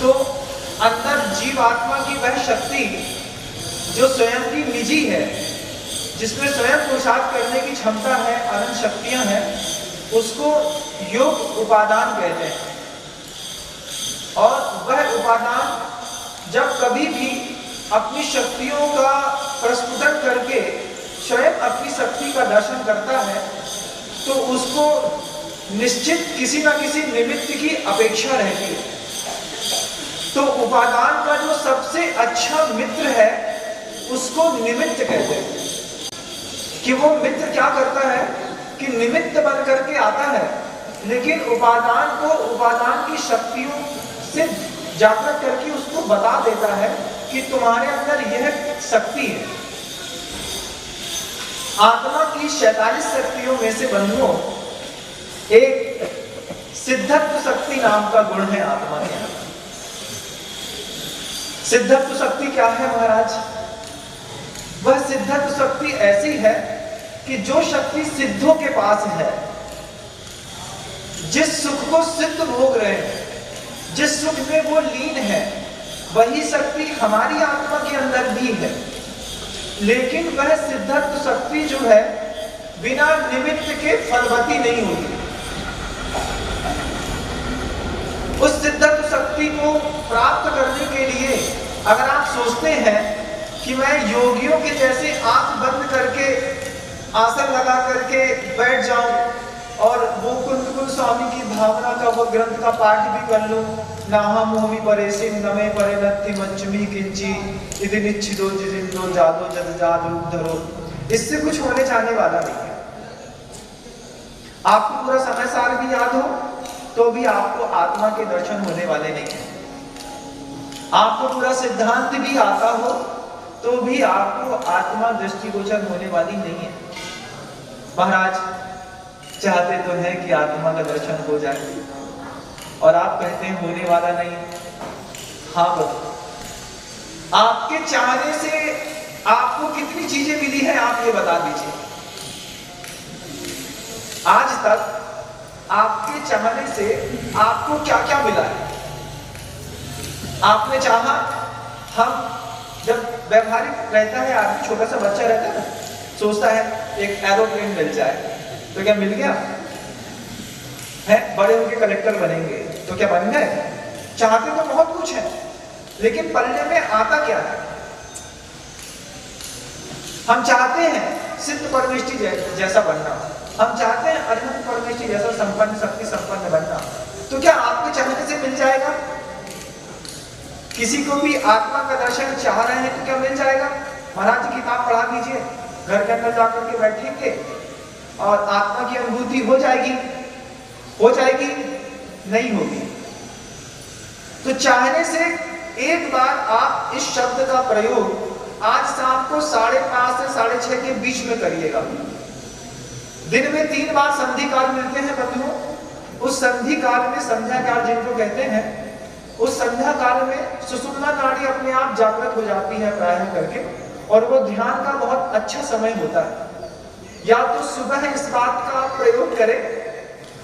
तो अंदर जीवात्मा की वह शक्ति जो स्वयं की निजी है, जिसमें स्वयं पुरुषार्थ करने की क्षमता है, अनंत शक्तियां हैं, उसको योग उपादान कहते हैं। और वह उपादान जब कभी भी अपनी शक्तियों का प्रस्फुटन करके स्वयं अपनी शक्ति का दर्शन करता है, तो उसको निश्चित किसी न किसी निमित्त की अपेक्षा रहती है। तो उपादान का जो सबसे अच्छा मित्र है उसको निमित्त कहते हैं। कि वो मित्र क्या करता है कि निमित्त बन करके आता है, लेकिन उपादान को उपादान की शक्तियों से जागृत करके उसको बता देता है कि तुम्हारे अंदर यह शक्ति है। आत्मा की 47 शक्तियों में से बंधुओं एक सिद्धत्व शक्ति नाम का गुण है आत्मा के अंदर। सिद्धत्व शक्ति क्या है महाराज? वह सिद्धत्व शक्ति ऐसी है कि जो शक्ति सिद्धों के पास है, जिस सुख को सिद्ध भोग रहे हैं, जिस सुख में वो लीन है, वही शक्ति हमारी आत्मा के अंदर भी है। लेकिन वह सिद्धत्व शक्ति जो है बिना निमित्त के फलवती नहीं होगी। उस सिद्धत्व शक्ति को प्राप्त करने के लिए अगर आप सोचते हैं कि मैं योगियों के जैसे आंख बंद करके आसन लगा करके बैठ जाऊं और वो कुंद स्वामी की भावना का वो ग्रंथ का पाठ भी कर लूं, नाहम मोहि परेसि नमे परिणति मच्चुमी किंची इति निच्छिदो जिजिंदो जादो जद जादो धरो, इससे कुछ होने जाने वाला नहीं है। आपको पूरा समय सार भी याद हो तो भी आपको आत्मा के दर्शन होने वाले नहीं है। आपको पूरा सिद्धांत भी आता हो तो भी आपको आत्मा दृष्टिगोचर होने वाली नहीं है। महाराज चाहते तो है कि आत्मा का दर्शन हो जाए, और आप कहते हैं होने वाला नहीं। हाँ बताओ, आपके चाहने से आपको कितनी चीजें मिली है, आप ये बता दीजिए। आज तक आपके चाहने से आपको क्या क्या मिला है? आपने चाहा, हम जब व्यवहारिक रहता है आदमी, छोटा सा बच्चा रहता है ना, सोचता है एक एरोप्लेन मिल जाए तो क्या मिल गया है? बड़े होके कलेक्टर बनेंगे तो क्या बन गए? चाहते तो बहुत कुछ है, लेकिन पलने में आता क्या है? हम चाहते हैं सिद्ध परमेष्ठी जैसा बनना, हम चाहते हैं अरिहंत परमेष्ठी जैसा संपन्न शक्ति संपन्न बनना। तो क्या आपके चाहने से मिल जाएगा? किसी को भी आत्मा का दर्शन चाह रहे हैं तो क्या मिल जाएगा? महाराज जी किताब पढ़ा दीजिए, घर के अंदर जाकर के बैठेंगे और आत्मा की अनुभूति हो जाएगी? हो जाएगी? नहीं होगी। तो चाहने से एक बार आप इस शब्द का प्रयोग आज शाम को 5:30 से 6:30 के बीच में करिएगा। दिन में 3 बार संधि काल मिलते हैं बंधुओं। उस संधि काल में, संध्या काल जिनको कहते हैं, उस संध्या काल में सुषुम्ना नाड़ी अपने आप जागृत हो जाती है प्राणायाम करके, और वो ध्यान का बहुत अच्छा समय होता है। या तो सुबह इस बात का प्रयोग करें,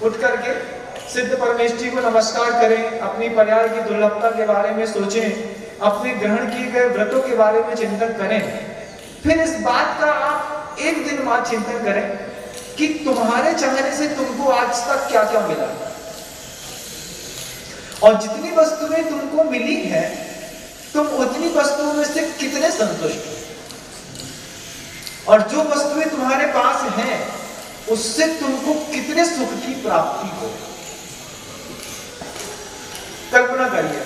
उठ करके सिद्ध परमेष्ठी को नमस्कार करें, अपनी पर्याय की दुर्लभता के बारे में सोचें, अपने ग्रहण किए गए व्रतों के बारे में चिंतन करें। फिर इस बात का आप एक दिन बाद चिंतन करें कि तुम्हारे चाहने से तुमको आज तक क्या क्या मिला, और जितनी वस्तुएं तुमको मिली है तुम उतनी वस्तुओं में से कितने संतुष्ट हो, और जो वस्तुएं तुम्हारे पास हैं उससे तुमको कितने सुख की प्राप्ति हो। कल्पना करिए,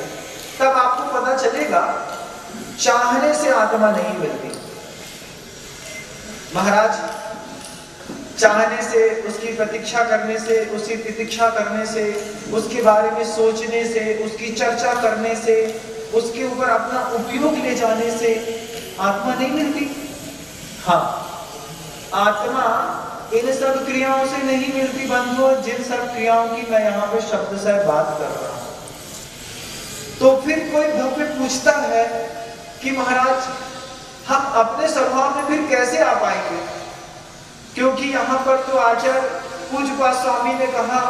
तब आपको पता चलेगा चाहने से आत्मा नहीं मिलती। महाराज, चाहने से, उसकी प्रतीक्षा करने से, उसकी प्रतीक्षा करने से, उसके बारे में सोचने से, उसकी चर्चा करने से, उसके ऊपर अपना उपयोग ले जाने से आत्मा नहीं मिलती। हाँ, आत्मा इन सब क्रियाओं से नहीं मिलती बंधुओं, जिन सब क्रियाओं की मैं यहाँ पे शब्द से बात कर रहा हूं। तो फिर कोई भक्त पूछता है कि महाराज, हम अपने स्वभाव में फिर कैसे आ पाएंगे? क्योंकि यहाँ पर तो आचार्य पूज्यपाद स्वामी ने कहा,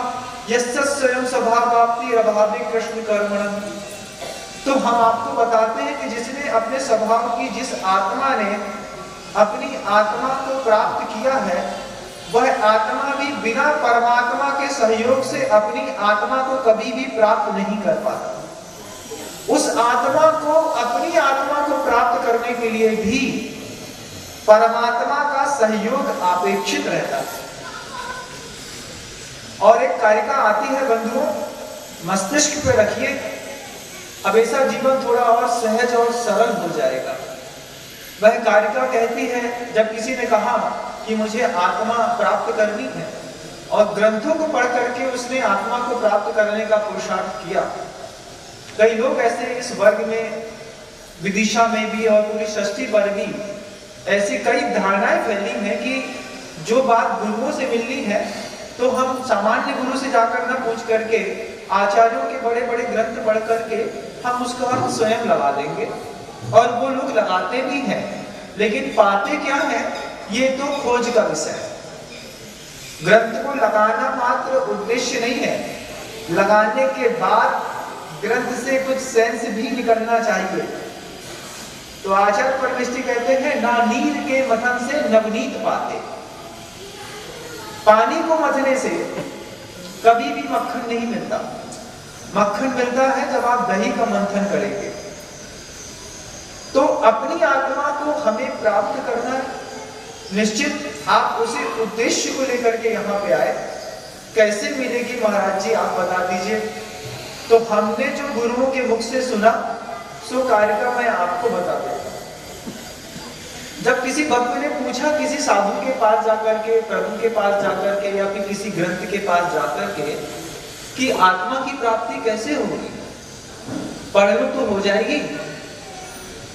यस्य स्वयं स्वभावाप्ति अभावे कृष्ण कर्मणः। तो हम आपको बताते हैं कि जिसने अपने स्वभाव की, जिस आत्मा ने अपनी आत्मा को प्राप्त किया है, वह आत्मा भी बिना परमात्मा के सहयोग से अपनी आत्मा को कभी भी प्राप्त नहीं कर पाता। उस आत्मा को, अपनी आत्मा को प्राप्त करने के लिए भी परमात्मा का सहयोग अपेक्षित रहता है। और एक कारिका आती है बंधुओं, मस्तिष्क पे रखिए, अब ऐसा जीवन थोड़ा और सहज और सरल हो जाएगा। वह कारिका कहती है, जब किसी ने कहा कि मुझे आत्मा प्राप्त करनी है और ग्रंथों को पढ़ करके उसने आत्मा को प्राप्त करने का पुरुषार्थ किया। कई लोग ऐसे इस वर्ग में, विदिशा में भी और पूरी षष्ठी पर भी ऐसी कई धारणाएं फैली हैं कि जो बात गुरुओं से मिलनी है तो हम सामान्य गुरु से जाकर न पूछ करके, आचार्यों के बड़े बड़े ग्रंथ पढ़ करके हम उसका अर्थ स्वयं लगा देंगे। और वो लोग लगाते भी हैं, लेकिन पाते क्या है, ये तो खोज का विषय है। ग्रंथ को लगाना मात्र उद्देश्य नहीं है, लगाने के बाद ग्रंथ से कुछ सेंस भी निकलना चाहिए। तो आचार्य परमेष्ठी कहते हैं, ना नीर के मथन से नवनीत पाते। पानी को मथने से कभी भी मक्खन नहीं मिलता। मक्खन मिलता है जब आप दही का मंथन करेंगे। तो अपनी आत्मा को हमें प्राप्त करना, निश्चित आप उसी उद्देश्य को लेकर के यहाँ पे आए। कैसे मिलेगी महाराज जी, आप बता दीजिए। तो हमने जो गुरुओं के मुख से सुना, सो कार्य का मैं आपको बता देता। जब किसी भक्त ने पूछा किसी साधु के पास जाकर के, प्रभु के पास जाकर के, या फिर किसी ग्रंथ के पास जाकर के कि आत्मा की प्राप्ति कैसे होगी? पढ़ लो तो हो जाएगी,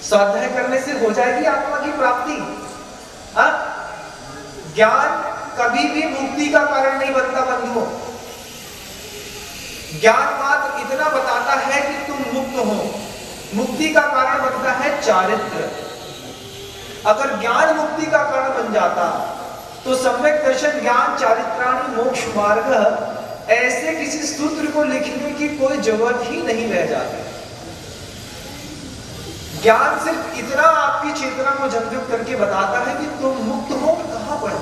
स्वाध्याय करने से हो जाएगी आत्मा की प्राप्ति। ज्ञान कभी भी मुक्ति का कारण नहीं बनता बंधुओं। ज्ञान मात्र इतना बताता है कि तुम मुक्त हो। मुक्ति का कारण बनता है चारित्र। अगर ज्ञान मुक्ति का कारण बन जाता तो सम्यक दर्शन ज्ञान चारित्राणि मोक्ष मार्ग, ऐसे किसी सूत्र को लिखने की कोई जरूरत ही नहीं रह जाती। ज्ञान सिर्फ इतना आपकी चेतना को जागृत करके बताता है कि तुम मुक्त हो, कहां पर।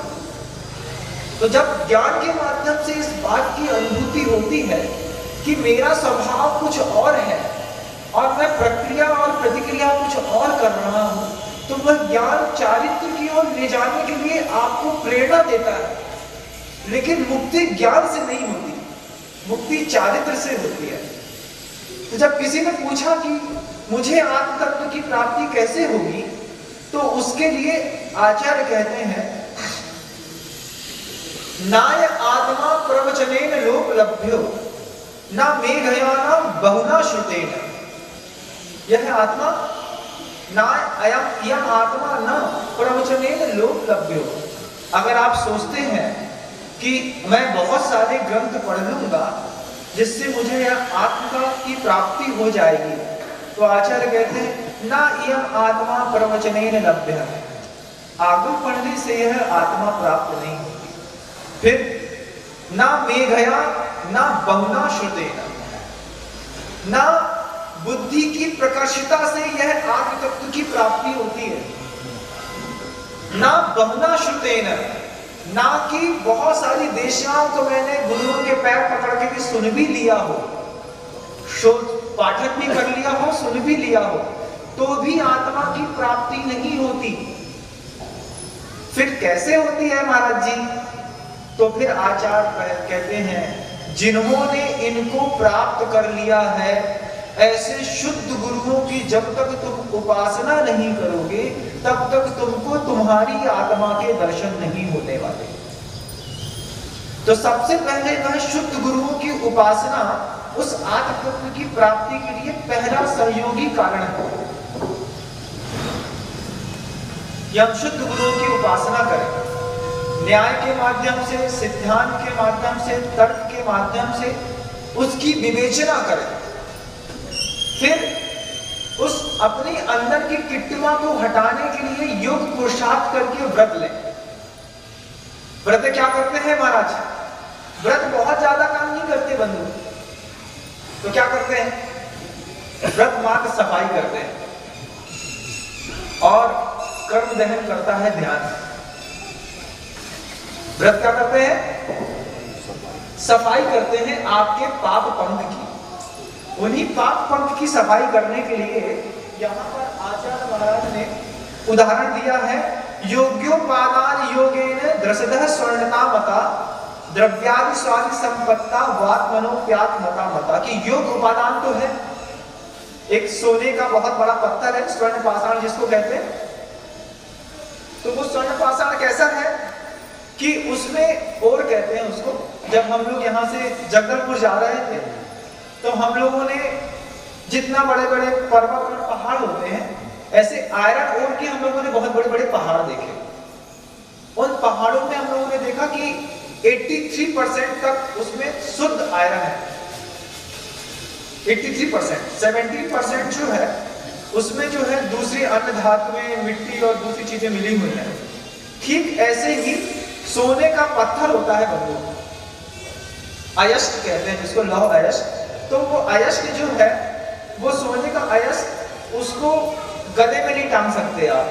तो जब ज्ञान के माध्यम से इस बात की अनुभूति होती है कि मेरा स्वभाव कुछ और है और मैं प्रक्रिया और प्रतिक्रिया कुछ और कर रहा हूं, तो वह ज्ञान चारित्र की ओर ले जाने के लिए आपको प्रेरणा देता है। लेकिन मुक्ति ज्ञान से नहीं होती, मुक्ति चारित्र से होती है। तो जब किसी ने पूछा कि मुझे आत्म तत्व की प्राप्ति कैसे होगी, तो उसके लिए आचार्य कहते हैं, नाय आत्मा प्रवचनेन लोक लभ्यो ना मेघयाना बहुना श्रुतेन। यह आत्मा ना अयम आत्मा न प्रवचनेन लोक लभ्यो। अगर आप सोचते हैं कि मैं बहुत सारे ग्रंथ पढ़ लूंगा जिससे मुझे यह आत्मा की प्राप्ति हो जाएगी, तो आचार्य कहते हैं, ना यम आत्मा प्रवचनेन लभ्य। आगम पढ़ने से यह आत्मा प्राप्त नहीं होती। फिर ना मेघया ना बहुना श्रुतेन, ना बुद्धि की प्रकाशिता से यह आत्म तत्व की प्राप्ति होती है, ना बहुना श्रुतेन, ना कि बहुत सारी देशाओं को मैंने गुरुओं के पैर पकड़ के भी सुन भी लिया हो, पाठक भी कर लिया हो, सुन भी लिया हो, तो भी आत्मा की प्राप्ति नहीं होती। फिर कैसे होती है महाराज जी? तो फिर आचार्य कहते हैं, जिन्होंने इनको प्राप्त कर लिया है, ऐसे शुद्ध गुरुओं की जब तक तुम उपासना नहीं करोगे तब तक तुमको तुम्हारी आत्मा के दर्शन नहीं होने वाले। तो सबसे पहले वह शुद्ध गुरुओं की उपासना उस आत्म तत्व की प्राप्ति के लिए पहला सहयोगी कारण है कि हम शुद्ध गुरुओं की उपासना करें, न्याय के माध्यम से, सिद्धांत के माध्यम से, तर्क के माध्यम से उसकी विवेचना करें, फिर उस अपने अंदर की किट्टुआ को हटाने के लिए योग पुरुषार्थ करके व्रत लें। व्रत क्या करते हैं महाराज? व्रत बहुत ज्यादा काम नहीं करते बंधु, तो क्या करते हैं? व्रत मात्र सफाई करते हैं और कर्म दहन करता है ध्यान। व्रत क्या करते हैं? सफाई करते हैं आपके पाप पंथ की। उन्हीं पाप पंथ की सफाई करने के लिए यहाँ पर आचार्य महाराज ने उदाहरण दिया है, योग्योपादान योगेन द्रसदः स्वर्णता मता द्रव्यादि स्वादि संपत्ता वात मनोप्यात मता मता। कि योग उपादान तो है, एक सोने का बहुत बड़ा पत्थर है, स्वर्ण पाषाण जिसको कहते हैं। तो वो स्वर्ण पाषाण कैसा है कि उसमें, और कहते हैं उसको, जब हम लोग यहाँ से जगदलपुर जा रहे थे तो हम लोगों ने जितना बड़े बड़े पर्वत और पहाड़ होते हैं, ऐसे आयरन ओर के हम लोगों ने बहुत बड़े बड़े पहाड़ देखे। उन पहाड़ों में हम लोगों ने देखा कि 83% तक उसमें शुद्ध आयरन है। 83%, 17% जो है उसमें जो है दूसरी अन्य धातुएं, मिट्टी और दूसरी चीजें मिली हुई हैं। ठीक ऐसे ही सोने का पत्थर होता है बंधु, अयस्क कहते हैं जिसको, लौह अयस्क। तो वो अयस्क जो है, वो सोने का अयस्क, उसको गले में नहीं टांग सकते आप।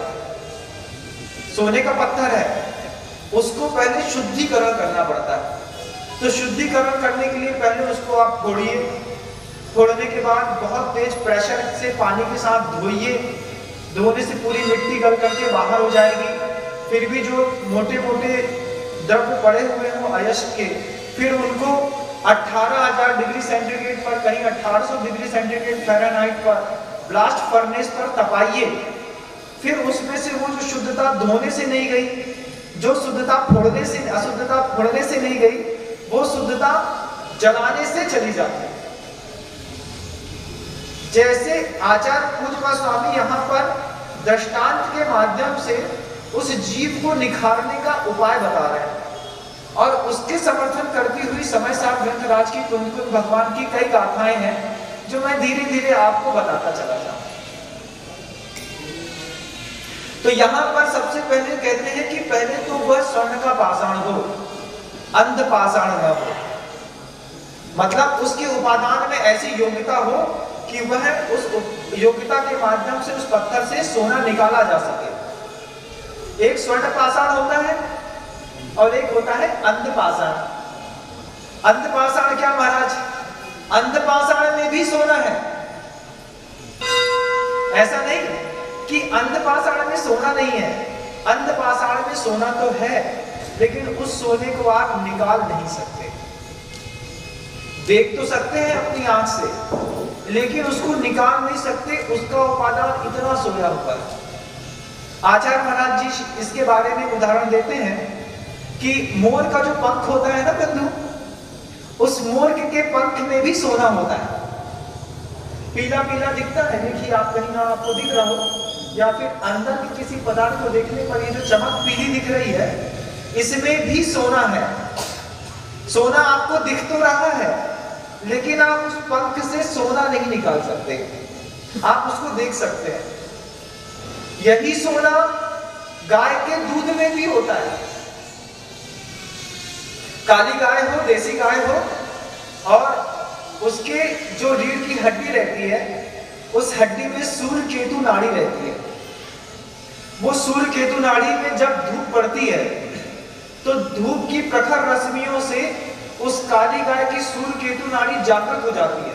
सोने का पत्थर है, उसको पहले शुद्धिकरण करना पड़ता है। तो शुद्धिकरण करने के लिए पहले उसको आप फोड़िए, फोड़ने के बाद बहुत तेज प्रेशर से पानी के साथ धोइए। धोने से पूरी मिट्टी गल करके बाहर हो जाएगी। फिर भी जो मोटे मोटे द्रव्य पड़े हुए हों अयस्क के, फिर उनको 18,000 डिग्री सेंटीग्रेड पर, कहीं 1800 डिग्री सेंटीग्रेड फ़ारेनहाइट पर ब्लास्ट फर्नेस पर तपाइए। फिर उसमें से वो जो शुद्धता धोने से नहीं गई, जो शुद्धता फोड़ने से, अशुद्धता फोड़ने से नहीं गई, वो शुद्धता जलाने से चली जाती है। जैसे आचार्य पूज्य स्वामी यहाँ पर दृष्टांत के माध्यम से उस जीव को निखारने का उपाय बता रहे हैं, और उसके समर्थन करती हुई समय साथ ग्रंथराज की कुंकुम भगवान की कई गाथाएं हैं जो मैं धीरे धीरे आपको बताता चला जाऊं। तो यहाँ पर सबसे पहले कहते हैं कि पहले तो वह स्वर्ण का पाषाण हो, अंध पाषाण न हो। मतलब उसके उपादान में ऐसी योग्यता हो कि वह उस योग्यता के माध्यम से उस पत्थर से सोना निकाला जा सके। एक स्वर्ण पाषाण होता है और एक होता है अंध पाषाण। अंध पाषाण क्या महाराज? अंध पाषाण में भी सोना है। ऐसा नहीं कि अंध पाषाण में सोना नहीं है, अंध पाषाण में सोना तो है, लेकिन उस सोने को आप निकाल नहीं सकते। देख तो सकते हैं अपनी आंख से, लेकिन उसको निकाल नहीं सकते, उसका उपादान इतना सोया हुआ है। आचार्य महाराज जी इसके बारे में उदाहरण देते हैं कि मोर का जो पंख होता है ना बंधु, उस मोर के पंख में भी सोना होता है। पीला पीला दिखता है, देखिए आप, कहीं ना आपको दिख रहा हो, या फिर अंदर के किसी पदार्थ को देखने पर ये जो चमक पीली दिख रही है, इसमें भी सोना है। सोना आपको दिख तो रहा है, लेकिन आप उस पंख से सोना नहीं निकाल सकते। आप उसको देख सकते हैं। यही सोना गाय के दूध में भी होता है। काली गाय हो, देसी गाय हो, और उसके जो रीढ़ की हड्डी रहती है, उस हड्डी में सूर्य केतु नाड़ी रहती है। वो सूर्य केतु नाड़ी में जब धूप पड़ती है तो धूप की प्रखर रश्मियों से उस काली गाय की सूर्य केतु नाड़ी जागृत हो जाती है,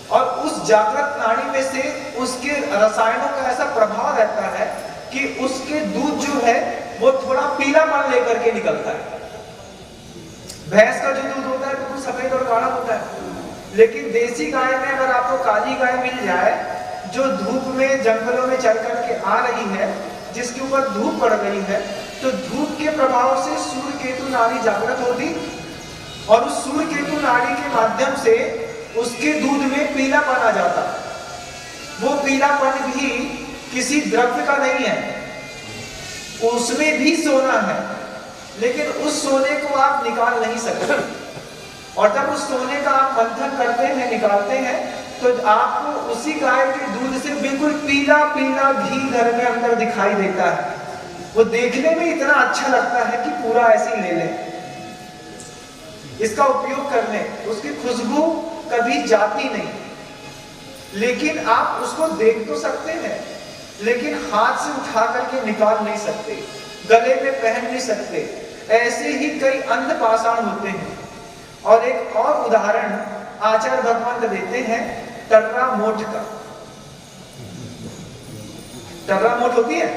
और उस जागृत नाड़ी में से उसके रसायनों का ऐसा प्रभाव रहता है कि उसके दूध जो है वो थोड़ा पीलापन लेकर के निकलता है। भैंस का जो दूध होता है बिल्कुल सफेद और गाढ़ा होता है, लेकिन देसी गाय में अगर आपको काली गाय मिल जाए जो धूप में जंगलों में चल करके आ रही है, जिसके ऊपर धूप पड़ रही है, तो धूप के प्रभाव से सूर्य केतु नाड़ी जागृत होती और उस सूर्य केतु नाड़ी के माध्यम से उसके दूध में पीलापन आ जाता। वो पीलापन भी किसी द्रव्य का नहीं है, उसमें भी सोना है, लेकिन उस सोने को आप निकाल नहीं सकते। और जब उस सोने का आप मंथन करते हैं, निकालते हैं, तो आपको उसी गाय के दूध से बिल्कुल पीला पीला घी घर के अंदर दिखाई देता है। वो देखने में इतना अच्छा लगता है कि पूरा ऐसे ही ले लें। इसका उपयोग करने, उसकी खुशबू कभी जाती नहीं, लेकिन आप उसको देख तो सकते हैं, लेकिन हाथ से उठा करके निकाल नहीं सकते, गले में पहन नहीं सकते। ऐसे ही कई अंध पाषाण होते हैं। और एक और उदाहरण आचार्य भगवान देते हैं टर्रा मोठ का। टर्रा मोठ होती है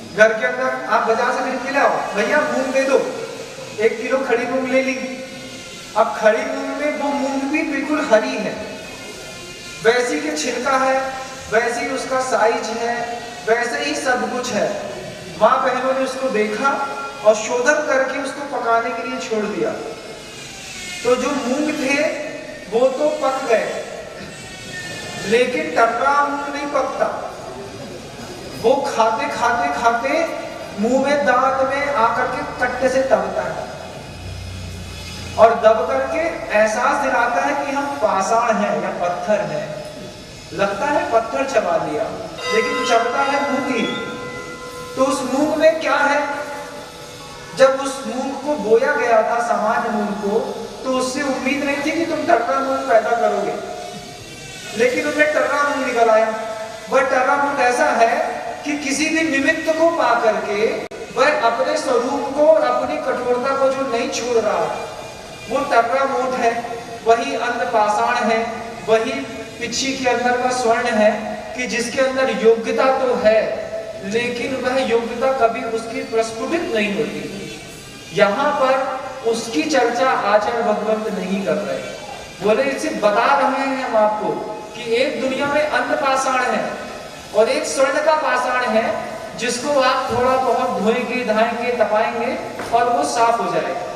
घर के अंदर, आप बाजार से खरीद के लाओ, भैया मूंग दे दो, 1 किलो खड़ी मूंग ले ली। अब खड़ी मूंग में वो मूंग भी बिल्कुल हरी है, वैसी के छिलका है, वैसे ही उसका साइज है, वैसे ही सब कुछ है। माँ बहनों ने उसको देखा और शोधन करके उसको पकाने के लिए छोड़ दिया। तो जो मूंग थे वो तो पक गए, लेकिन टर्रा मूंग नहीं पकता। वो खाते खाते खाते मुंह में, दांत में आकर के कट्टे से दबता है और दब करके एहसास दिलाता है कि हम पाषाण हैं या पत्थर हैं। लगता है पत्थर चबा लिया, लेकिन चबता है मूंग ही। तो उस मूंग में क्या है? जब उस मूंग को बोया गया था, सामान्य मूंग को, तो उससे उम्मीद नहीं थी कि तुम टर्रा मूंग पैदा करोगे, लेकिन उन्हें टर्रा मूंग निकल आया। वह टर्रा मूंग ऐसा है कि किसी भी निमित्त को पा करके वह अपने स्वरूप को और अपनी कठोरता को जो नहीं छोड़ रहा, वो टर्रा मोठ है, वही अंध पाषाण है, वही पिछी के अंदर का स्वर्ण है कि जिसके अंदर योग्यता तो है, लेकिन वह योग्यता कभी उसकी प्रस्फुटित नहीं होती। यहाँ पर उसकी चर्चा आचार्य भगवंत नहीं कर रहे, बोले इसे बता रहे हैं हम आपको कि एक दुनिया में अंध पाषाण है और एक स्वर्ण का पाषाण है, जिसको आप थोड़ा बहुत धोएंगे, धाएंगे, तपाएंगे और वो साफ हो जाएगा।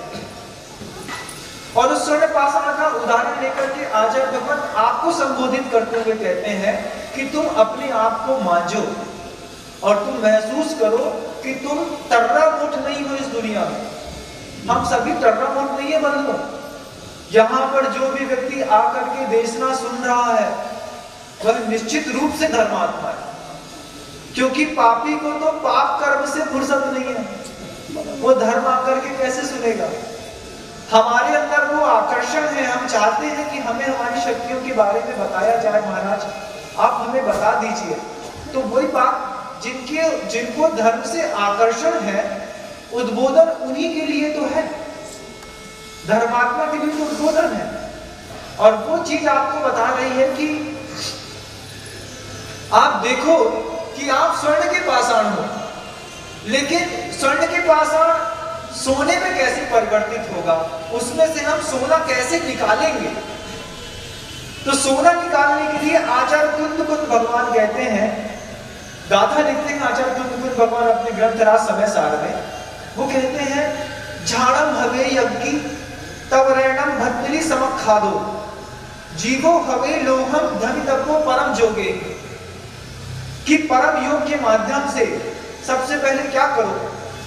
और उस स्वर्ण पाषाण का उदाहरण लेकर के आचार्य भगवंत आपको संबोधित करते हुए कहते हैं कि तुम अपने आप को मांझो और तुम महसूस करो कि तुम टर्रा मोठ नहीं हो इस दुनिया में। हम सभी टर्रा मोठ नहीं है बंधुओं। यहाँ पर जो भी व्यक्ति आकर के देशना सुन रहा है वह निश्चित रूप से धर्मात्मा है, क्योंकि पापी को तो पाप कर्म से फुर्सत नहीं है, वो धर्म आकर के कैसे सुनेगा। हमारे अंदर वो आकर्षण है, हम चाहते हैं कि हमें हमारी शक्तियों के बारे में बताया जाए, महाराज आप हमें बता दीजिए। तो वही बात, जिनको धर्म से आकर्षण है, उद्बोधन उन्हीं के लिए तो है, धर्मात्मा के लिए तो उद्बोधन है। और वो चीज आपको बता रही है कि आप देखो कि आप स्वर्ण के पाषाण हो, लेकिन स्वर्ण के पाषाण सोने में कैसे परिवर्तित होगा, उसमें से हम सोना कैसे निकालेंगे। तो सोना निकालने के लिए आचार्य कुंद भगवान कहते हैं, गाथा लिखते हैं आचार्य कुंद भगवान अपने ग्रंथ राज समय सार में, वो कहते हैं झाड़म हवे यज्ञी तव रैणम भद्री समक खादो जीवो हवे लोहम धन तपो परम जोगे। कि परम योग के माध्यम से सबसे पहले क्या करो,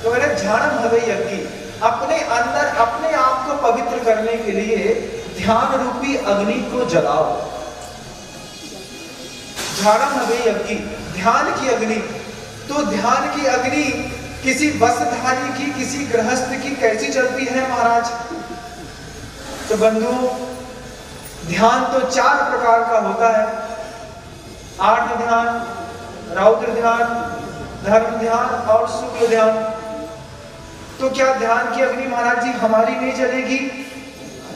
तो बोले झाड़म हवे यज्ञी, अपने अंदर अपने आप को पवित्र करने के लिए ध्यान रूपी अग्नि को जलाओ। झाड़म हवे यज्ञी, ध्यान की अग्नि। तो ध्यान की अग्नि किसी वस्त्रधारी की, किसी गृहस्थ की कैसी चलती है महाराज। तो बंधुओं, ध्यान तो 4 प्रकार का होता है, आर्थ ध्यान, रौद्र ध्यान, धर्म ध्यान और शुक्ल ध्यान। तो क्या ध्यान की अग्नि महाराज जी हमारी नहीं जलेगी?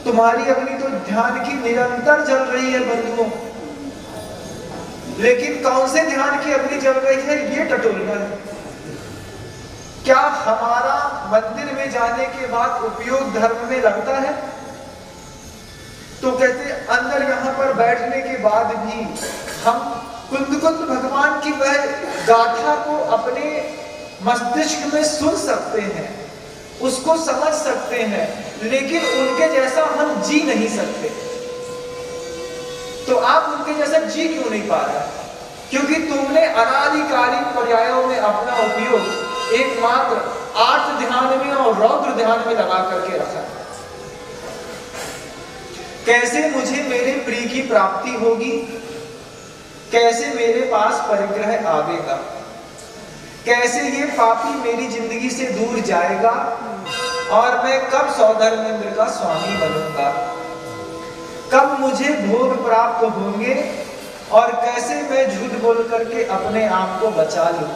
तुम्हारी अग्नि तो ध्यान की निरंतर जल रही है बंधुओं, लेकिन कौन से ध्यान की अग्नि जल रही है ये टटोलना है। क्या हमारा मंदिर में जाने के बाद उपयोग धर्म में लगता है? तो कहते अंदर यहाँ पर बैठने के बाद भी हम कुंद भगवान की वह गाथा को अपने मस्तिष्क में सुन सकते हैं, उसको समझ सकते हैं, लेकिन उनके जैसा हम जी नहीं सकते। तो आप उनके जैसा जी क्यों नहीं पा रहे? क्योंकि तुमने अनादिकालीन पर्यायों में अपना उपयोग एकमात्र आर्त ध्यान में और रौद्र ध्यान में लगा करके रखा है। कैसे मुझे मेरे प्रिय की प्राप्ति होगी? कैसे मेरे पास परिग्रह आवेगा? कैसे ये पापी मेरी जिंदगी से दूर जाएगा? और मैं कब सौधर्मेंद्र का स्वामी बनूंगा? कब मुझे भोग प्राप्त होंगे? और कैसे मैं झूठ बोल करके अपने आप को बचा लूं?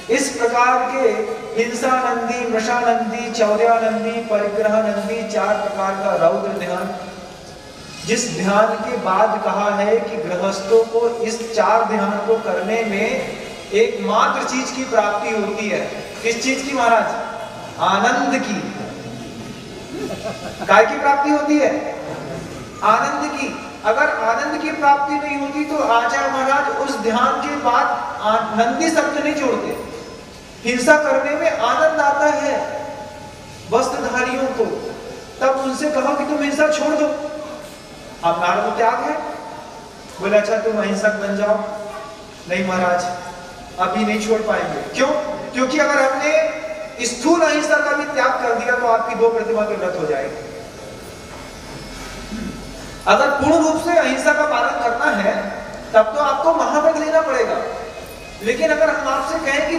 इस प्रकार के हिंसानंदी, मृषानंदी, चौर्यानंदी, परिग्रहानंदी 4 प्रकार का रौद्र ध्यान, जिस ध्यान के बाद कहा है कि गृहस्थों को इस 4 ध्यान को करने में एकमात्र चीज की प्राप्ति होती है। किस चीज की महाराज? आनंद की। काय की प्राप्ति होती है? आनंद की। अगर आनंद की प्राप्ति नहीं होती तो आचार्य महाराज उस ध्यान के बाद नंदी शब्द नहीं जोड़ते। हिंसा करने में आनंद आता है वस्त्रधारियों को, तब उनसे कहो कि तुम हिंसा छोड़ दो। अब नारद त्याग है, बोले अच्छा तुम अहिंसक बन जाओ। नहीं महाराज, अभी नहीं छोड़ पाएंगे। क्यों? क्योंकि अगर हमने स्थूल अहिंसा का भी त्याग कर दिया तो आपकी 2 प्रतिमा के व्रत हो जाएगी। अगर पूर्ण रूप से अहिंसा का पालन करना है तब तो आपको महाव्रत लेना पड़ेगा। लेकिन अगर हम आपसे कहें कि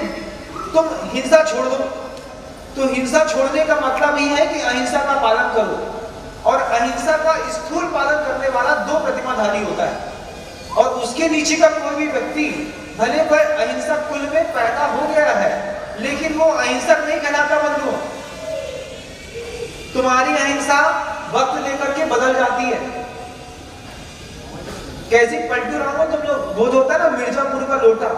तुम हिंसा छोड़ दो, तो हिंसा छोड़ने का मतलब ही है कि अहिंसा का पालन करो। और अहिंसा का स्थूल पालन करने वाला 2 प्रतिमाधारी होता है। और उसके नीचे का कोई भी व्यक्ति भले वह अहिंसक कुल में पैदा हो गया है, लेकिन वो अहिंसक नहीं कहलाता। बंधुओं, तुम्हारी अहिंसा वक्त लेकर के बदल जाती है। कैसी पलटू रामो तुम लोग, बोध होता है ना मिर्जापुर का लोटा,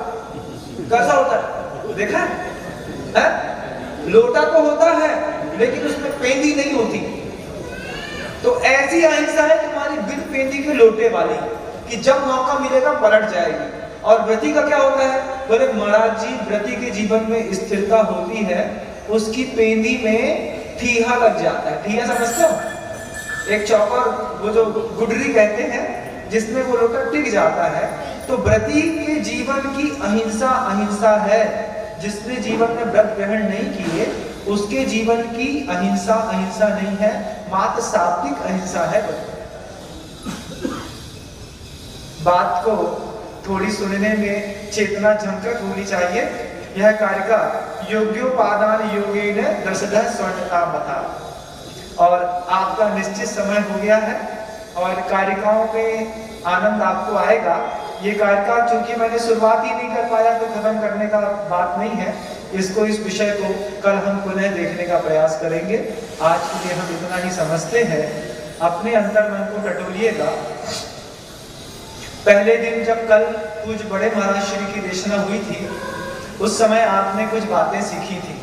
कैसा होता है देखा है? लोटा तो होता है लेकिन उसमें पेंदी नहीं होती। तो ऐसी अहिंसा है तुम्हारी बिन पेंदी के लोटे वाली, कि जब मौका मिलेगा पलट जाएगी। और व्रती का क्या होता है? बोले महाराज जी, व्रती के जीवन में स्थिरता होती है, उसकी पेंदी में ठीहा लग जाता है। ठीहा समझते हो? एक चौकर, वो जो गुडरी कहते हैं, जिसमें वो लोटा टिक जाता है। तो व्रती के जीवन की अहिंसा अहिंसा है। जिसने जीवन में व्रत ग्रहण नहीं किए उसके जीवन की अहिंसा अहिंसा नहीं है, मात्र सात्विक अहिंसा है। बात को थोड़ी सुनने में चेतना झंकृत होनी चाहिए। यह कारिका योग्योपादान योगेन दशदह स्वर्णता बता। और आपका निश्चित समय हो गया है और कारिकाओं में आनंद आपको आएगा। ये कारिका चूंकि मैंने शुरुआत ही नहीं कर पाया तो खत्म करने का बात नहीं है। इसको, इस विषय को कल हम पुनः देखने का प्रयास करेंगे। आज के लिए हम इतना ही समझते हैं। अपने अंतर मन को टटोलिएगा। पहले दिन जब कल पूज्य बड़े महाराज श्री की देशना हुई थी, उस समय आपने कुछ बातें सीखी थी।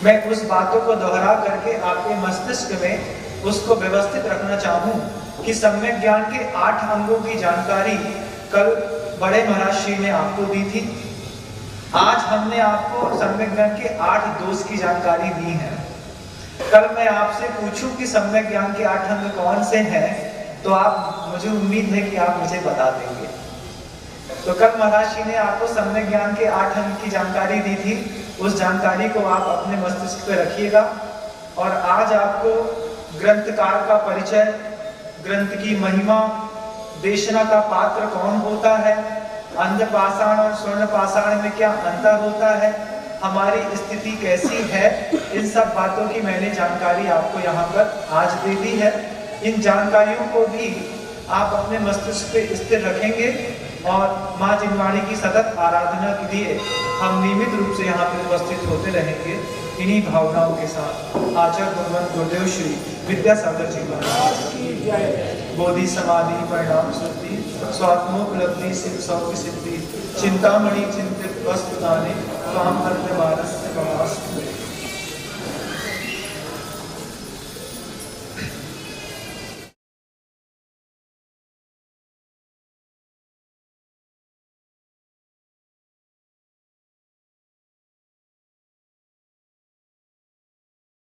मैं उस बातों को दोहरा करके आपके मस्तिष्क में उसको व्यवस्थित रखना चाहूँ कि सम्यक ज्ञान के 8 अंगों की जानकारी कल बड़े महाराज श्री ने आपको दी थी। आज हमने आपको सम्यक ज्ञान के 8 दोष की जानकारी दी है। कल मैं आपसे पूछूं कि सम्यक ज्ञान के 8 अंग कौन से हैं, तो आप, मुझे उम्मीद है कि आप मुझे बता देंगे। तो कल महाराज जी ने आपको सम्यक ज्ञान के 8 अंग की जानकारी दी थी। उस जानकारी को आप अपने मस्तिष्क पे रखिएगा। और आज आपको ग्रंथकार का परिचय, ग्रंथ की महिमा, देशना का पात्र कौन होता है, अंध पाषाण और स्वर्ण पाषाण में क्या अंतर होता है, हमारी स्थिति कैसी है, इन सब बातों की मैंने जानकारी आपको यहाँ पर आज दे दी है। इन जानकारियों को भी आप अपने मस्तिष्क पे स्थिर रखेंगे और माँ जिनवाणी की सतत आराधना के लिए हम नियमित रूप से यहाँ पर उपस्थित होते रहेंगे। इन्हीं भावनाओं के साथ आचार्य भगवान गुरुदेव श्री विद्यासागर जी महाराज की बोधि समाधि परिणाम सिद्धि स्वात्मोपलब्धि सिद्ध सौख्य सिद्धि चिंतामणि चिंतित वस्तुतानि त्वां हन्यमानस्य ममास्तु